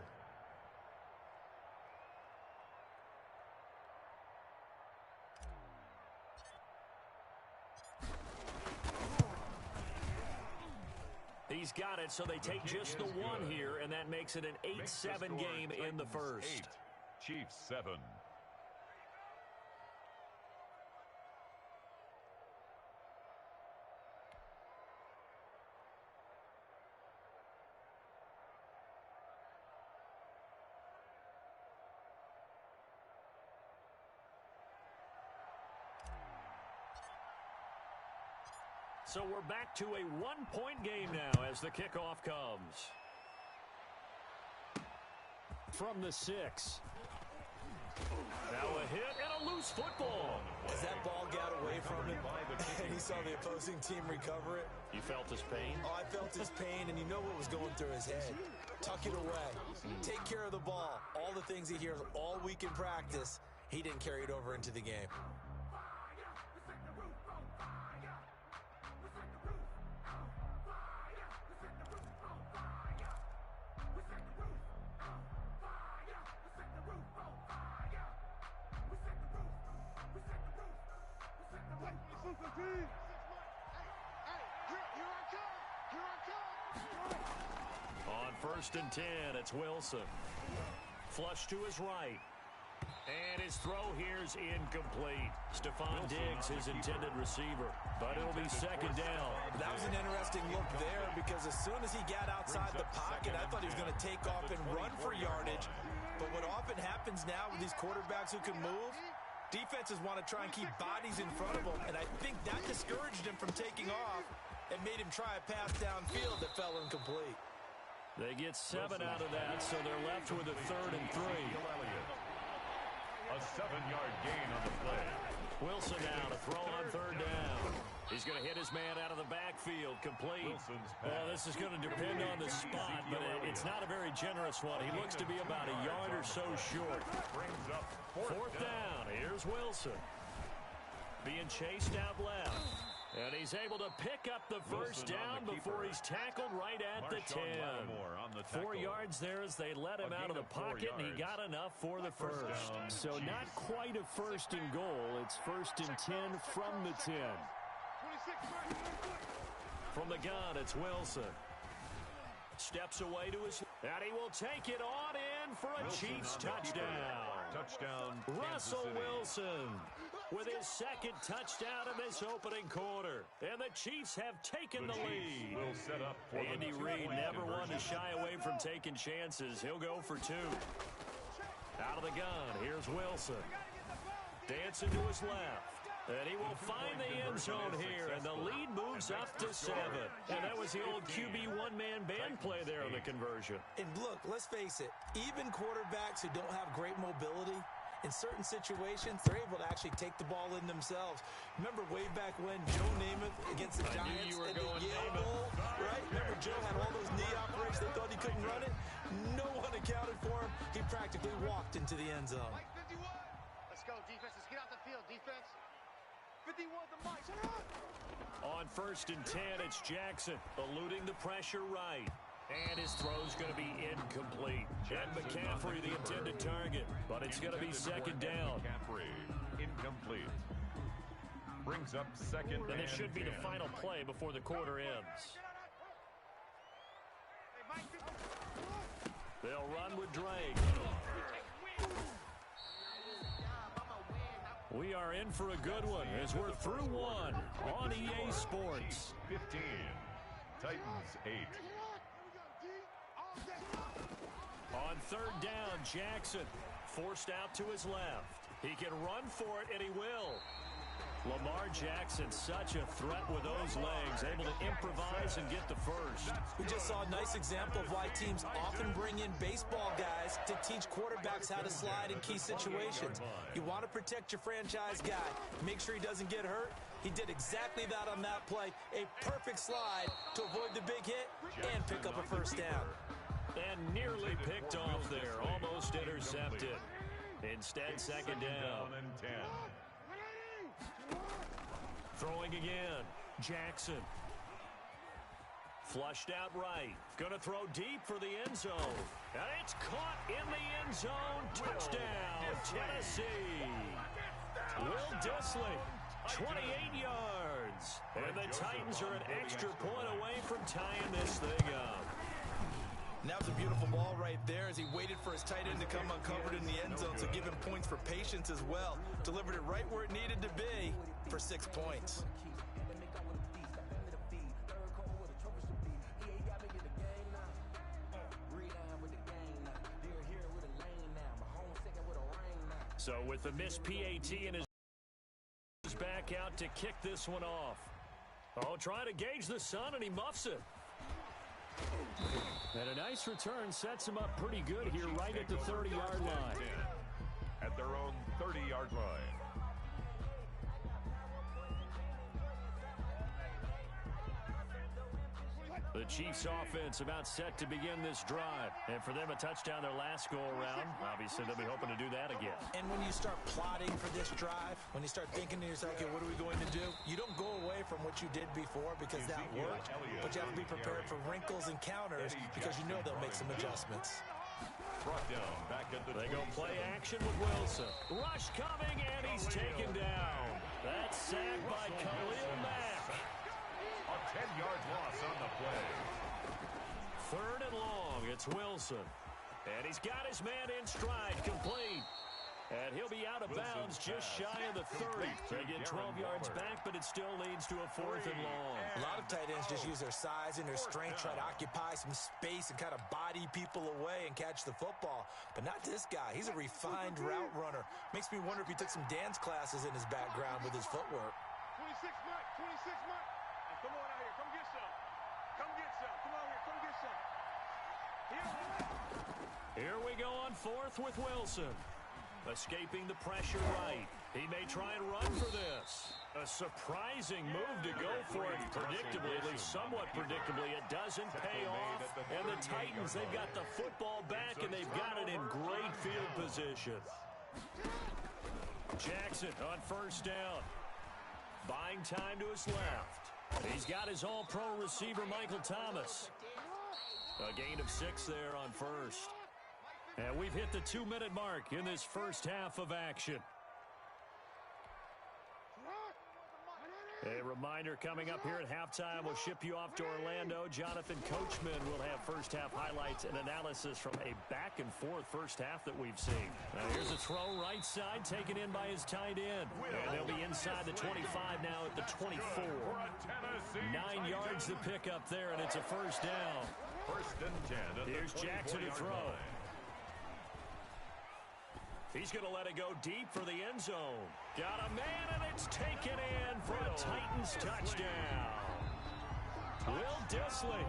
He's got it, so they take just the 1 here, and that makes it an 8-7 game in the first. 8, Chiefs 7. So we're back to a one-point game now as the kickoff comes. From the 6. Now a hit and a loose football. As that ball got away from him and he saw the opposing team recover it. You felt his pain? Oh, I felt his pain, and you know what was going through his head. Tuck it away. Take care of the ball. All the things he hears all week in practice, he didn't carry it over into the game. On 1st and 10, it's Wilson. Flush to his right. And his throw here's incomplete. Stephon Diggs, his intended receiver. But it'll be 2nd down. That was an interesting look there because as soon as he got outside the pocket, I thought he was going to take off and run for yardage. But what often happens now with these quarterbacks who can move, defenses want to try and keep bodies in front of them. And I think that discouraged him from taking off and made him try a pass downfield that fell incomplete. They get 7 out of that, so they're left with a 3rd and 3. A 7-yard gain on the play. Wilson now to throw on 3rd down. He's going to hit his man out of the backfield, complete. Well, this is going to depend on the spot, but it's not a very generous one. He looks to be about a yard or so short. Brings up 4th down. Here's Wilson. Being chased out left. And he's able to pick up the first down before he's tackled right at the 10. 4 yards there as they let him out of the pocket, and he got enough for the first. So not quite a 1st and goal. It's 1st and 10 from the 10. From the gun, it's Wilson. Steps away to his... And he will take it on in for a Chiefs touchdown. Russell Wilson with his 2nd touchdown in this opening quarter. And the Chiefs have taken the lead. Andy Reid never one to shy away from taking chances. He'll go for 2. Out of the gun, here's Wilson. Dancing to his left. And he will find the end zone here, and the lead moves up to 7. And that was the old QB one-man band play there on the conversion. And look, let's face it, even quarterbacks who don't have great mobility, in certain situations, they're able to actually take the ball in themselves. Remember way back when Joe Namath against the Giants in the Yale Bowl, right? Remember Joe had all those knee operations. They thought he couldn't run it. No one accounted for him. He practically walked into the end zone. Let's go, defense. Let's get out the field, defense. 51 the mic. On 1st and 10, it's Jackson eluding the pressure right. And his throw's going to be incomplete. And McCaffrey, the intended target. But it's going to be 2nd down. McCaffrey, incomplete. Brings up 2nd and it should be the final play before the quarter ends. They'll run with Drake. We are in for a good one as we're through 1 on EA Sports. 15. Titans 8. On 3rd down, Jackson forced out to his left. He can run for it, and he will. Lamar Jackson, such a threat with those legs, able to improvise and get the first. We just saw a nice example of why teams often bring in baseball guys to teach quarterbacks how to slide in key situations. You want to protect your franchise guy. Make sure he doesn't get hurt. He did exactly that on that play. A perfect slide to avoid the big hit and pick up a first down. And nearly picked off there, almost intercepted. Instead, 2nd down. And 10. Throwing again, Jackson. Flushed out right. Going to throw deep for the end zone. And it's caught in the end zone. Touchdown, Tennessee. Will Dissly, 28 yards. And the Titans are an extra point away from tying this thing up. And that was a beautiful ball right there as he waited for his tight end to come uncovered in the end zone, so give him points for patience as well. Delivered it right where it needed to be for 6 points. So with the missed PAT and his back out to kick this one off. Oh, trying to gauge the sun, and he muffs it. And a nice return sets him up pretty good here right at the 30-yard line. At their own 30-yard line. The Chiefs offense about set to begin this drive. And for them, a touchdown their last go-around. Obviously, they'll be hoping to do that again. And when you start plotting for this drive, when you start thinking to yourself, okay, what are we going to do? You don't go away from what you did before because that worked, but you have to be prepared for wrinkles and counters because you know they'll make some adjustments. Brought down back at the They go play action with Wilson. Rush coming, and he's taken down. That's sacked by Khalil Mack. A 10-yard loss on the play. 3rd and long. It's Wilson. And he's got his man in stride, complete. And he'll be out of bounds just shy of the 30. They get 12 yards back, but it still leads to a 4th and long. A lot of tight ends just use their size and their strength, try to occupy some space and kind of body people away and catch the football. But not this guy. He's a refined route runner. Makes me wonder if he took some dance classes in his background with his footwork. 26 Mike, 26 Mike. Hey, come on out here. Come get some. Come get some. Come on here. Come get some. Here we go on 4th with Wilson. Escaping the pressure right. He may try and run for this. A surprising move to go for it. Predictably, at least somewhat predictably, it doesn't pay off. And the Titans, they've got the football back, and they've got it in great field position. Jackson on 1st down. Buying time to his left. He's got his all-pro receiver, Michael Thomas. A gain of 6 there on 1st. And we've hit the 2-minute mark in this first half of action. A reminder coming up here at halftime. We'll ship you off to Orlando. Jonathan Coachman will have first half highlights and analysis from a back-and-forth first half that we've seen. Now here's a throw right side taken in by his tight end. And they'll be inside the 25 now at the 24. 9 yards to pick up there, and it's a 1st down. 1st and 10. Here's Jackson to throw. He's going to let it go deep for the end zone. Got a man, and it's taken in for a Titans touchdown. Will Dissly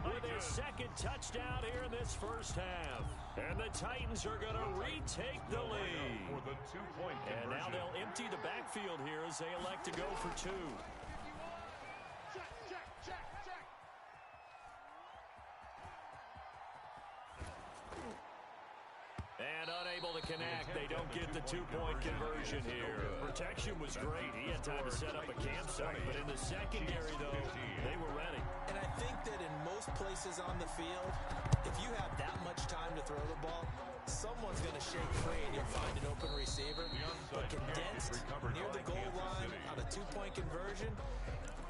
with his 2nd touchdown here in this first half. And the Titans are going to retake the lead. And now they'll empty the backfield here as they elect to go for 2. And unable to connect. They don't get the 2-point conversion here. Protection was great. He had time to set up a campsite. But in the secondary, though, they were ready. And I think that in most places on the field, if you have that much time to throw the ball, someone's going to shake free and you'll find an open receiver. But condensed near the goal line on a 2-point conversion,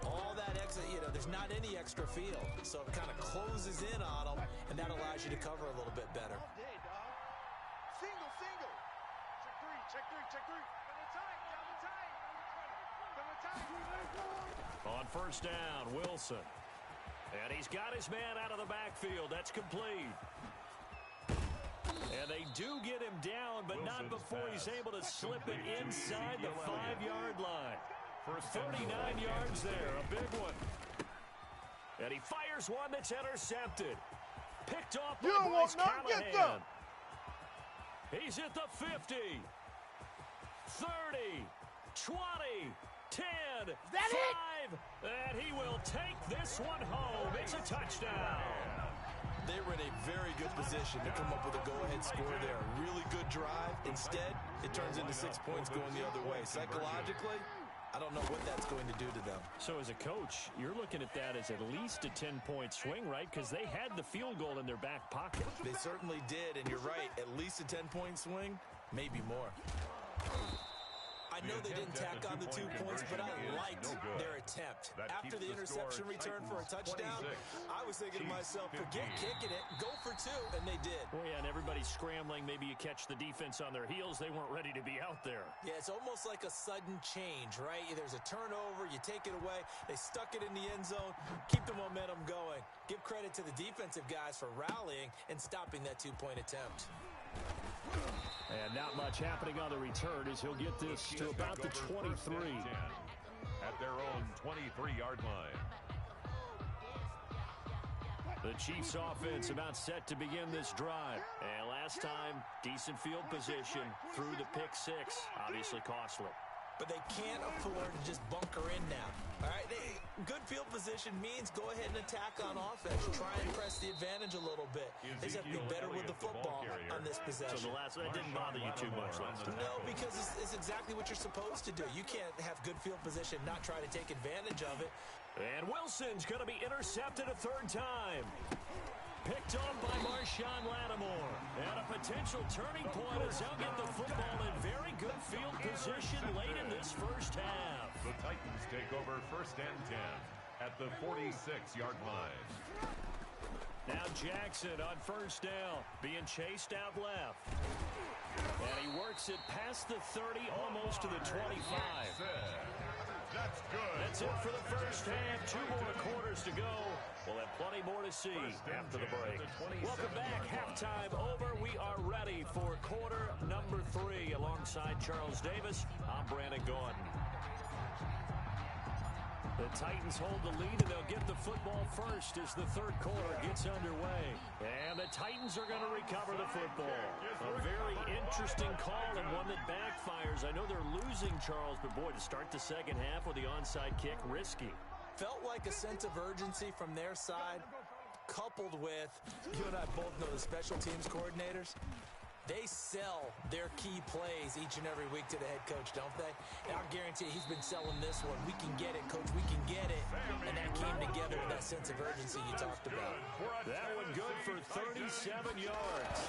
all that extra, there's not any extra field. So it kind of closes in on them, and that allows you to cover a little bit better. Single. Check three. On 1st down, Wilson. And he's got his man out of the backfield. That's complete. And they do get him down, but not before he's able to slip it inside the 5-yard line. 39 yards there, a big one. And he fires one that's intercepted. Picked off by Bryce Callahan. He's at the 50, 30, 20, 10, 5, and he will take this one home. It's a touchdown. They were in a very good position to come up with a go-ahead score there. A really good drive. Instead, it turns into 6 points going the other way. Psychologically, I don't know what that's going to do to them. So as a coach, you're looking at that as at least a 10-point swing, right? Because they had the field goal in their back pocket. They certainly did, and you're right. At least a 10-point swing, maybe more. I know they didn't tack on the 2 points, but I liked their attempt. After the interception return for a touchdown, I was thinking to myself, forget kicking it, go for 2, and they did. Well, yeah, and everybody's scrambling. Maybe you catch the defense on their heels. They weren't ready to be out there. Yeah, it's almost like a sudden change, right? There's a turnover, you take it away, they stuck it in the end zone, keep the momentum going. Give credit to the defensive guys for rallying and stopping that 2-point attempt. And not much happening on the return as he'll get this to about the 23. at their own 23-yard line. The Chiefs offense about set to begin this drive. And last time, decent field position through the pick six. Obviously costly. But they can't afford to just bunker in now. All right, good field position means go ahead and attack on offense. Try and press the advantage a little bit. They just have to be better with the football on this possession. So the last one didn't bother you too much last time. No, because it's exactly what you're supposed to do. You can't have good field position, not try to take advantage of it. And Wilson's going to be intercepted a third time. Picked on by Marshawn Lattimore. And a potential turning point as they'll get the football in very good field position late in this first half. The Titans take over first and 10 at the 46-yard line. Now Jackson on first down, being chased out left. And he works it past the 30, almost to the 25. That's good. That's it for the first half. 2 more quarters to go. We'll have plenty more to see after the break. Welcome back. Halftime over. We are ready for quarter number 3. Alongside Charles Davis, I'm Brandon Gordon. The Titans hold the lead, and they'll get the football first as the third quarter gets underway. And the Titans are going to recover the football. A very interesting call and one that backfires. I know they're losing, Charles, but boy, to start the second half with the onside kick, risky. Felt like a sense of urgency from their side, coupled with, you and I both know the special teams coordinators. They sell their key plays each and every week to the head coach, don't they? And I guarantee he's been selling this one. We can get it, coach. We can get it. And that came together with that sense of urgency you talked about. That one good for 37 yards.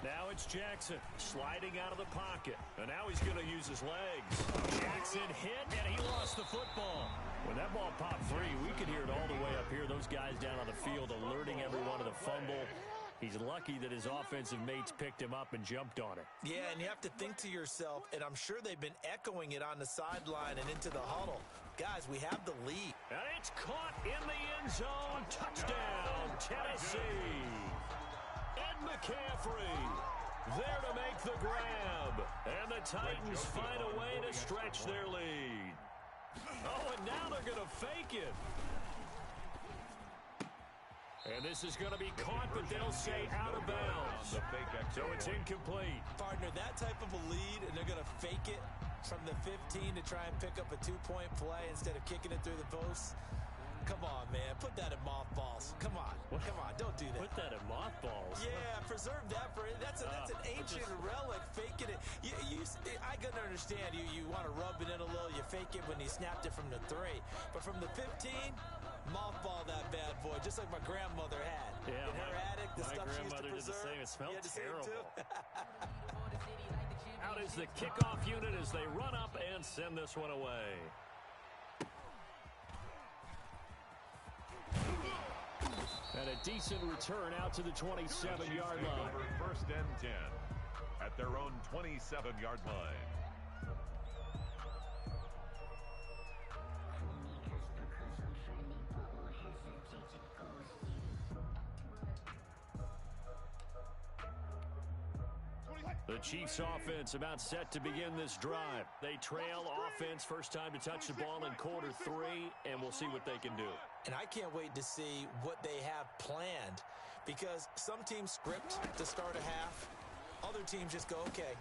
Now it's Jackson sliding out of the pocket. And now he's going to use his legs. Jackson hit, and he lost the football. When that ball popped free, we could hear it all the way up here. Those guys down on the field alerting everyone to the fumble. He's lucky that his offensive mates picked him up and jumped on it. Yeah, and you have to think to yourself, and I'm sure they've been echoing it on the sideline and into the huddle. Guys, we have the lead. And it's caught in the end zone. Touchdown, Tennessee. Ed McCaffrey there to make the grab. And the Titans find a way to stretch their lead. Oh, and now they're going to fake it. And this is going to be caught, but they'll say out of bounds. So it's incomplete. Partner, that type of a lead, and they're going to fake it from the 15 to try and pick up a 2-point play instead of kicking it through the posts. Come on, man. Put that in mothballs. Come on. Come on. Don't do that. Put that in mothballs? Yeah, preserve that for it. That's an ancient relic. Faking it. I can understand you want to rub it in a little. You fake it when he snapped it from the 3. But from the 15, mothball that bad boy, just like my grandmother had. Yeah, in her attic, the stuff she used to did preserve. the same. It smelled terrible. Out is the kickoff unit as they run up and send this one away. And a decent return out to the 27-yard line. First and 10 at their own 27-yard line. The Chiefs offense about set to begin this drive. They trail offense, first time to touch the ball in quarter 3, and we'll see what they can do. And I can't wait to see what they have planned, because some teams script to start a half. Other teams just go, okay.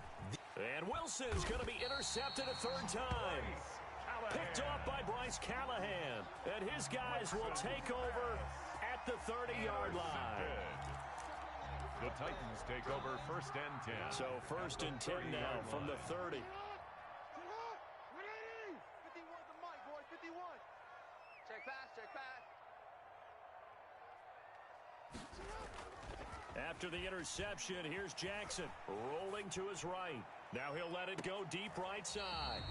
And Wilson's going to be intercepted a third time. Picked off by Bryce Callahan. And his guys will take over at the 30-yard line. The Titans take over first and 10. So first and 10 now from the 30. 51 to Mike, boys, 51. Check pass, check pass. After the interception, here's Jackson rolling to his right. Now he'll let it go deep right side.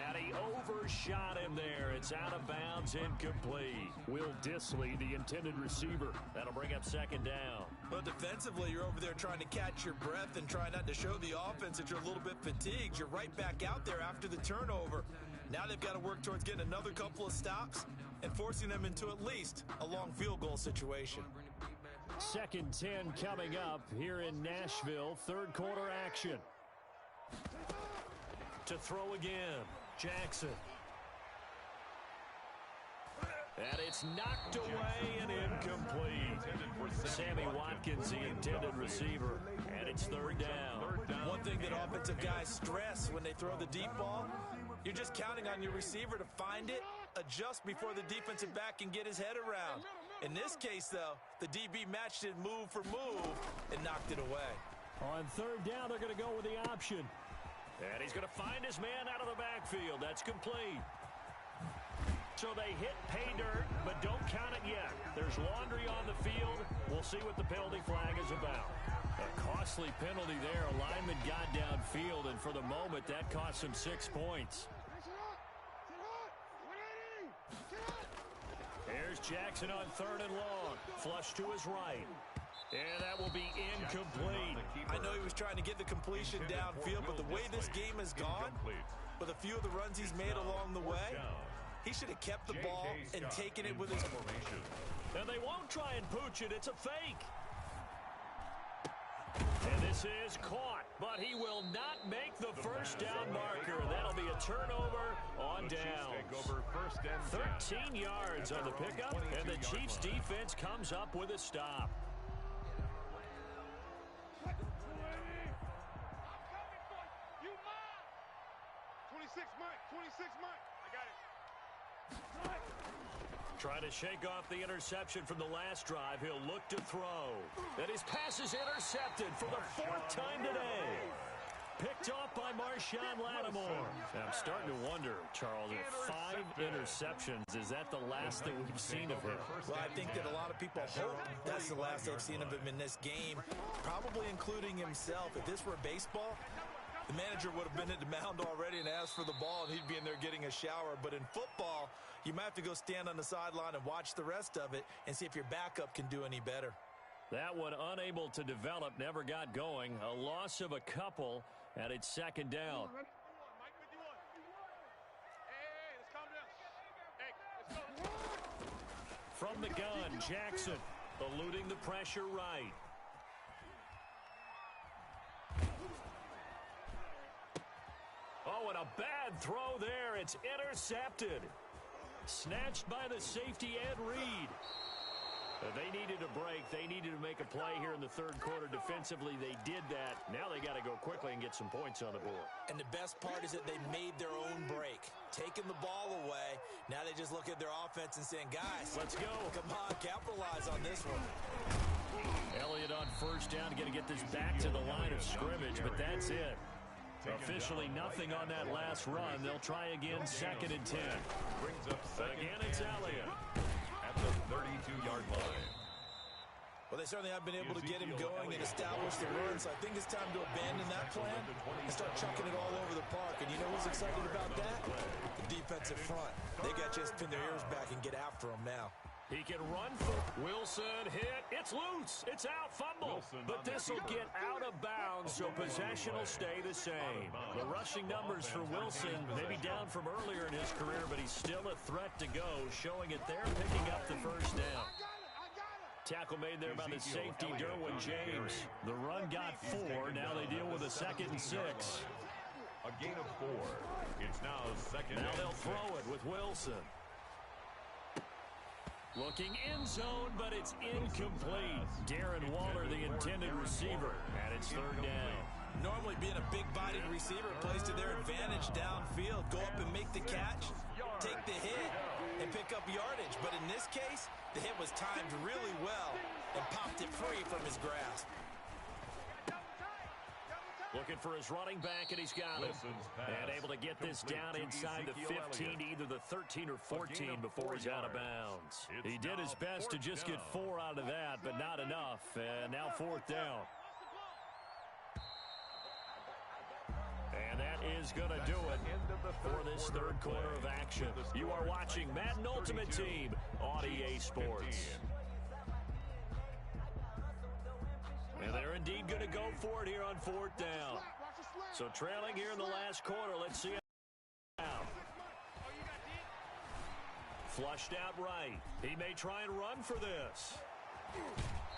And he overshot him there. It's out of bounds, incomplete. Will Dissly, the intended receiver. That'll bring up second down. Well, defensively, you're over there trying to catch your breath and try not to show the offense that you're a little bit fatigued. You're right back out there after the turnover. Now they've got to work towards getting another couple of stops and forcing them into at least a long field goal situation. Second 10 coming up here in Nashville. Third quarter action. To throw again, Jackson. And it's knocked away and incomplete. Sammy Watkins, the intended receiver. And it's third down. One thing that offensive guys stress when they throw the deep ball, you're just counting on your receiver to find it, adjust before the defensive back can get his head around. In this case, though, the DB matched it move for move and knocked it away. On third down, they're going to go with the option. And he's going to find his man out of the backfield. That's complete. So they hit pay dirt, but don't count it yet. There's laundry on the field. We'll see what the penalty flag is about. A costly penalty there. A lineman got downfield, and for the moment, that cost him 6 points. Here's Jackson on third and long. Flush to his right. And that will be incomplete. I know he was trying to get the completion downfield, but the way this game has gone, with a few of the runs he's made along the way, he should have kept the ball and taken it with his formation. And they won't try and pooch it. It's a fake. And this is caught, but he will not make the first down marker. That'll be a turnover on downs. 13 yards on the pickup, and the Chiefs defense comes up with a stop. You mine. 26 Mike. 26 Mike. I got it. Trying to shake off the interception from the last drive. He'll look to throw. And his pass is intercepted for the fourth time today. Picked off by Marshawn Lattimore. And I'm starting to wonder, Charles, if 5 interceptions, is that the last that we've seen of him? Well, I think that a lot of people hope that's the last they've seen of him in this game, probably including himself. If this were baseball, the manager would have been at the mound already and asked for the ball, and he'd be in there getting a shower. But in football, you might have to go stand on the sideline and watch the rest of it and see if your backup can do any better. That one unable to develop, never got going. A loss of a couple, and it's second down. Mike, 51. Hey, let's calm down. Hey, let's go. From the gun, Jackson eluding the pressure right. Oh, and a bad throw there. It's intercepted. Snatched by the safety, Ed Reed. They needed a break. They needed to make a play here in the third quarter. Defensively, they did that. Now they got to go quickly and get some points on the board. And the best part is that they made their own break. Taking the ball away. Now they just look at their offense and saying, guys, let's go. Come on, capitalize on this one. Elliott on first down, going to get this back to the line of scrimmage, but that's it. Officially nothing on that last run. They'll try again, second and 10. Again, it's Elliott. At the 32-yard line. Well, they certainly have been able to get him going and establish the run, so I think it's time to abandon that plan and start chucking it all over the park. And you know who's excited about that? The defensive front. They got to just pin their ears back and get after him now. He can run for Wilson, hit, it's loose, it's out, fumble. But this will get out of bounds, so possession will stay the same. The rushing numbers for Wilson may be down from earlier in his career, but he's still a threat to go, showing it there, picking up the first down. Tackle made there by the safety, Derwin James. The run got 4, now they deal with a second and 6. A gain of 4. It's now second. Now they'll throw it with Wilson. Looking in zone, but it's incomplete. Darren Waller, the intended receiver, and it's third down. Normally being a big-bodied receiver plays to their advantage downfield. Go up and make the catch, take the hit, and pick up yardage. But in this case, the hit was timed really well and popped it free from his grasp. Looking for his running back, and he's got it. And able to get this down inside the 15, either the 13 or 14 before he's out of bounds. He did his best to just get 4 out of that, but not enough. And now fourth down. And that is going to do it for this third quarter of action. You are watching Madden Ultimate Team on EA Sports. And they're indeed going to go for it here on fourth down. So trailing here in the last quarter. Let's see it now. Flushed out right. He may try and run for this.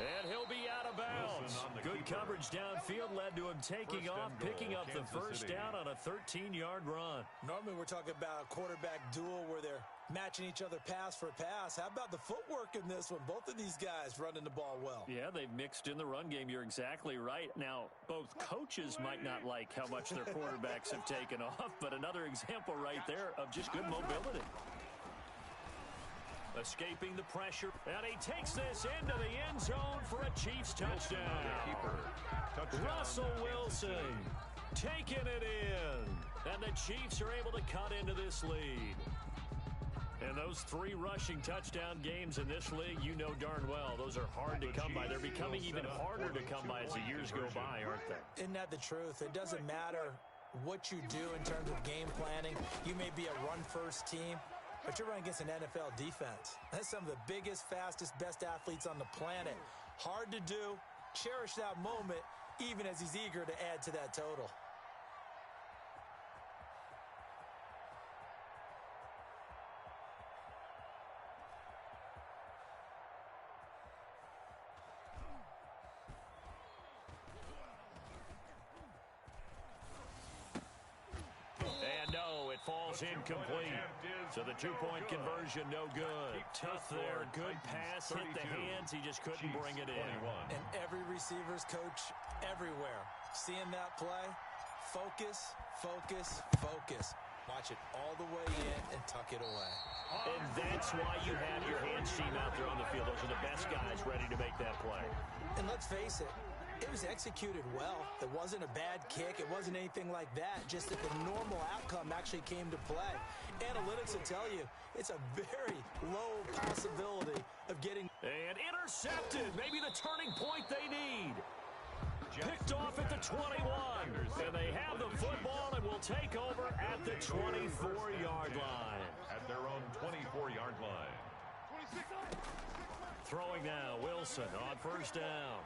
And he'll be out of bounds. Good coverage downfield led to him taking off, picking up the first down on a 13-yard run. Normally we're talking about a quarterback duel where they're matching each other pass for pass. How about the footwork in this one? Both of these guys running the ball well. Yeah, they've mixed in the run game. You're exactly right. Now, both coaches might not like how much their quarterbacks have taken off, but another example right there of just good mobility. Escaping the pressure, and he takes this into the end zone for a Chiefs touchdown. Russell Wilson taking it in, and the Chiefs are able to cut into this lead. And those 3 rushing touchdown games in this league, you know darn well, those are hard to come by. They're becoming even harder to come by as the years go by, aren't they? Isn't that the truth? It doesn't matter what you do in terms of game planning. You may be a run-first team, but you're running against an NFL defense. That's some of the biggest, fastest, best athletes on the planet. Hard to do. Cherish that moment, even as he's eager to add to that total. Falls incomplete. So the 2-point conversion, no good. Tough there. Good pass. Hit the hands. He just couldn't bring it in. And every receiver's coach everywhere. Seeing that play, focus, focus, focus. Watch it all the way in and tuck it away. And that's why you have your hands team out there on the field. Those are the best guys ready to make that play. And let's face it, it was executed well. It wasn't a bad kick. It wasn't anything like that. Just that the normal outcome actually came to play. Analytics will tell you it's a very low possibility of getting... And intercepted. Maybe the turning point they need. Picked off at the 21. And they have the football and will take over at the 24-yard line. At their own 24-yard line. Throwing now, Wilson on first down.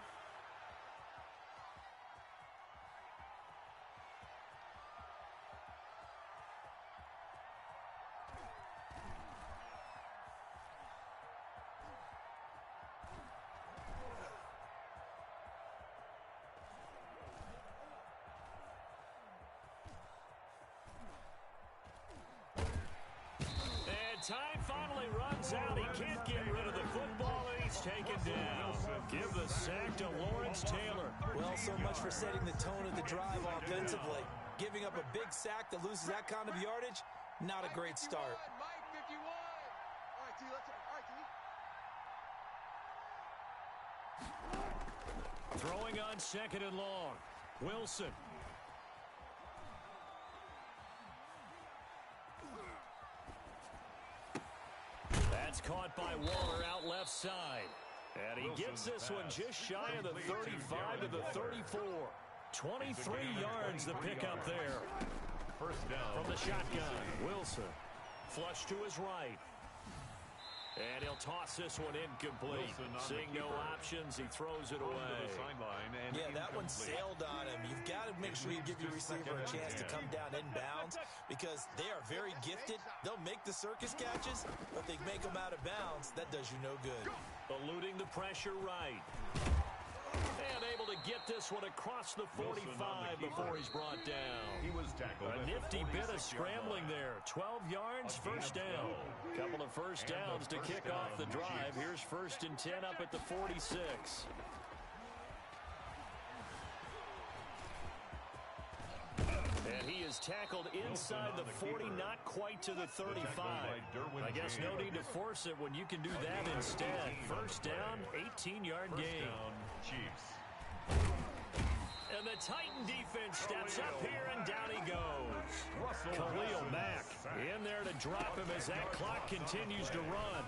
Time finally runs out. He can't get rid of the football, and he's taken down. Give the sack to Lawrence Taylor. Well, so much for setting the tone of the drive offensively. Giving up a big sack that loses that kind of yardage, not a great start. Throwing on second and long. Wilson. That's caught by Waller out left side. And he gets this one just shy of the 35 to the 34. 23 yards the pickup there. First down. From the shotgun, Wilson. Flush to his right. And he'll toss this one incomplete. Seeing no options, he throws it away. Yeah, that one sailed on him. You've got to make sure you give your receiver a chance to come down inbounds because they are very gifted. They'll make the circus catches, but they make them out of bounds. That does you no good. Eluding the pressure right. And able to get this one across the 45 before he's brought down. He was tackled. A nifty bit of scrambling there. 12 yards, first down. Couple of first downs to kick off the drive. Here's 1st and 10 up at the 46. And he is tackled inside the 40, not quite to the 35. I guess no need to force it when you can do that instead. First down, 18-yard gain. Chiefs. And the Titan defense steps up here, and down he goes. Khalil Mack in there to drop him as that clock continues to run.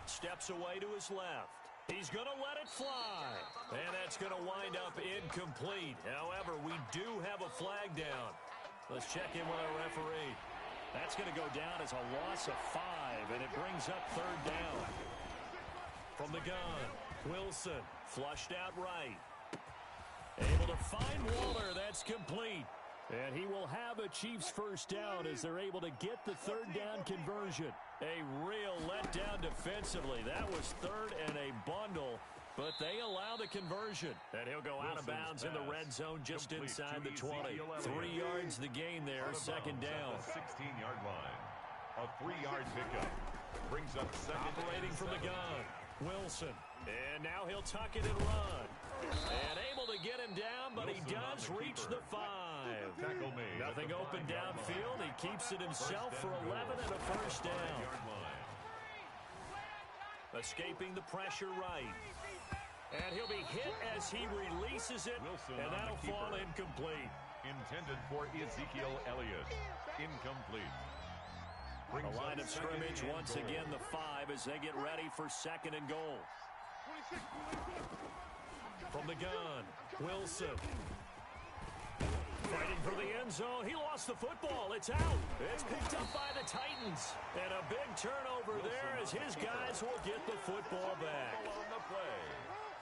Steps away to his left. He's going to let it fly. And that's going to wind up incomplete. However, we do have a flag down. Let's check in with our referee. That's going to go down as a loss of 5, and it brings up 3rd down. From the gun, Wilson flushed out right. Able to find Waller. That's complete. And he will have a Chiefs first down as they're able to get the 3rd down conversion. A real letdown defensively. That was 3rd and a bundle. But they allow the conversion. And he'll go out of bounds in the red zone just inside the 20. 3 yards the gain there, second down. 16-yard line. A 3-yard pickup. Brings up second. Operating from the gun. Wilson. And now he'll tuck it and run. And able to get him down, but he does reach the 5. Tackle made. Nothing open downfield. He keeps it himself for 11 and a first down. Escaping the pressure right. And he'll be hit as he releases it, and that'll fall incomplete. Intended for Ezekiel Elliott. Incomplete. The line of scrimmage once again the 5 as they get ready for second and goal. From the gun, Wilson. Fighting for the end zone. He lost the football. It's out. It's picked up by the Titans. And a big turnover there as his guys will get the football back.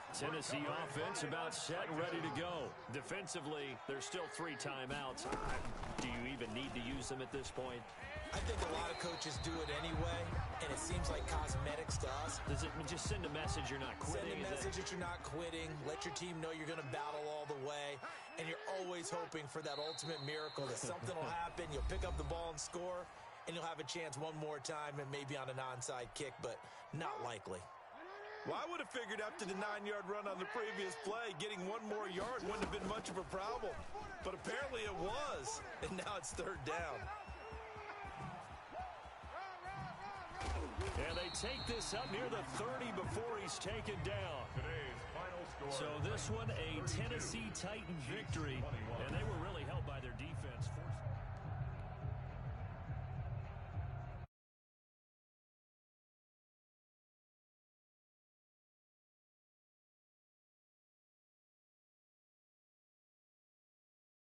Tennessee offense about set and ready to go. Defensively, there's still 3 timeouts. Do you even need to use them at this point? I think a lot of coaches do it anyway, and it seems like cosmetics to us. Does it just send a message you're not quitting? Send a message that you're not quitting. Let your team know you're going to battle all the way, and you're always hoping for that ultimate miracle that something will happen. You'll pick up the ball and score, and you'll have a chance one more time and maybe on an onside kick, but not likely. Well, I would have figured after the 9-yard run on the previous play, getting one more yard wouldn't have been much of a problem. But apparently it was, and now it's third down. And they take this up near the 30 before he's taken down. Today's final score. So this one, a Tennessee Titan victory, and they were really helping.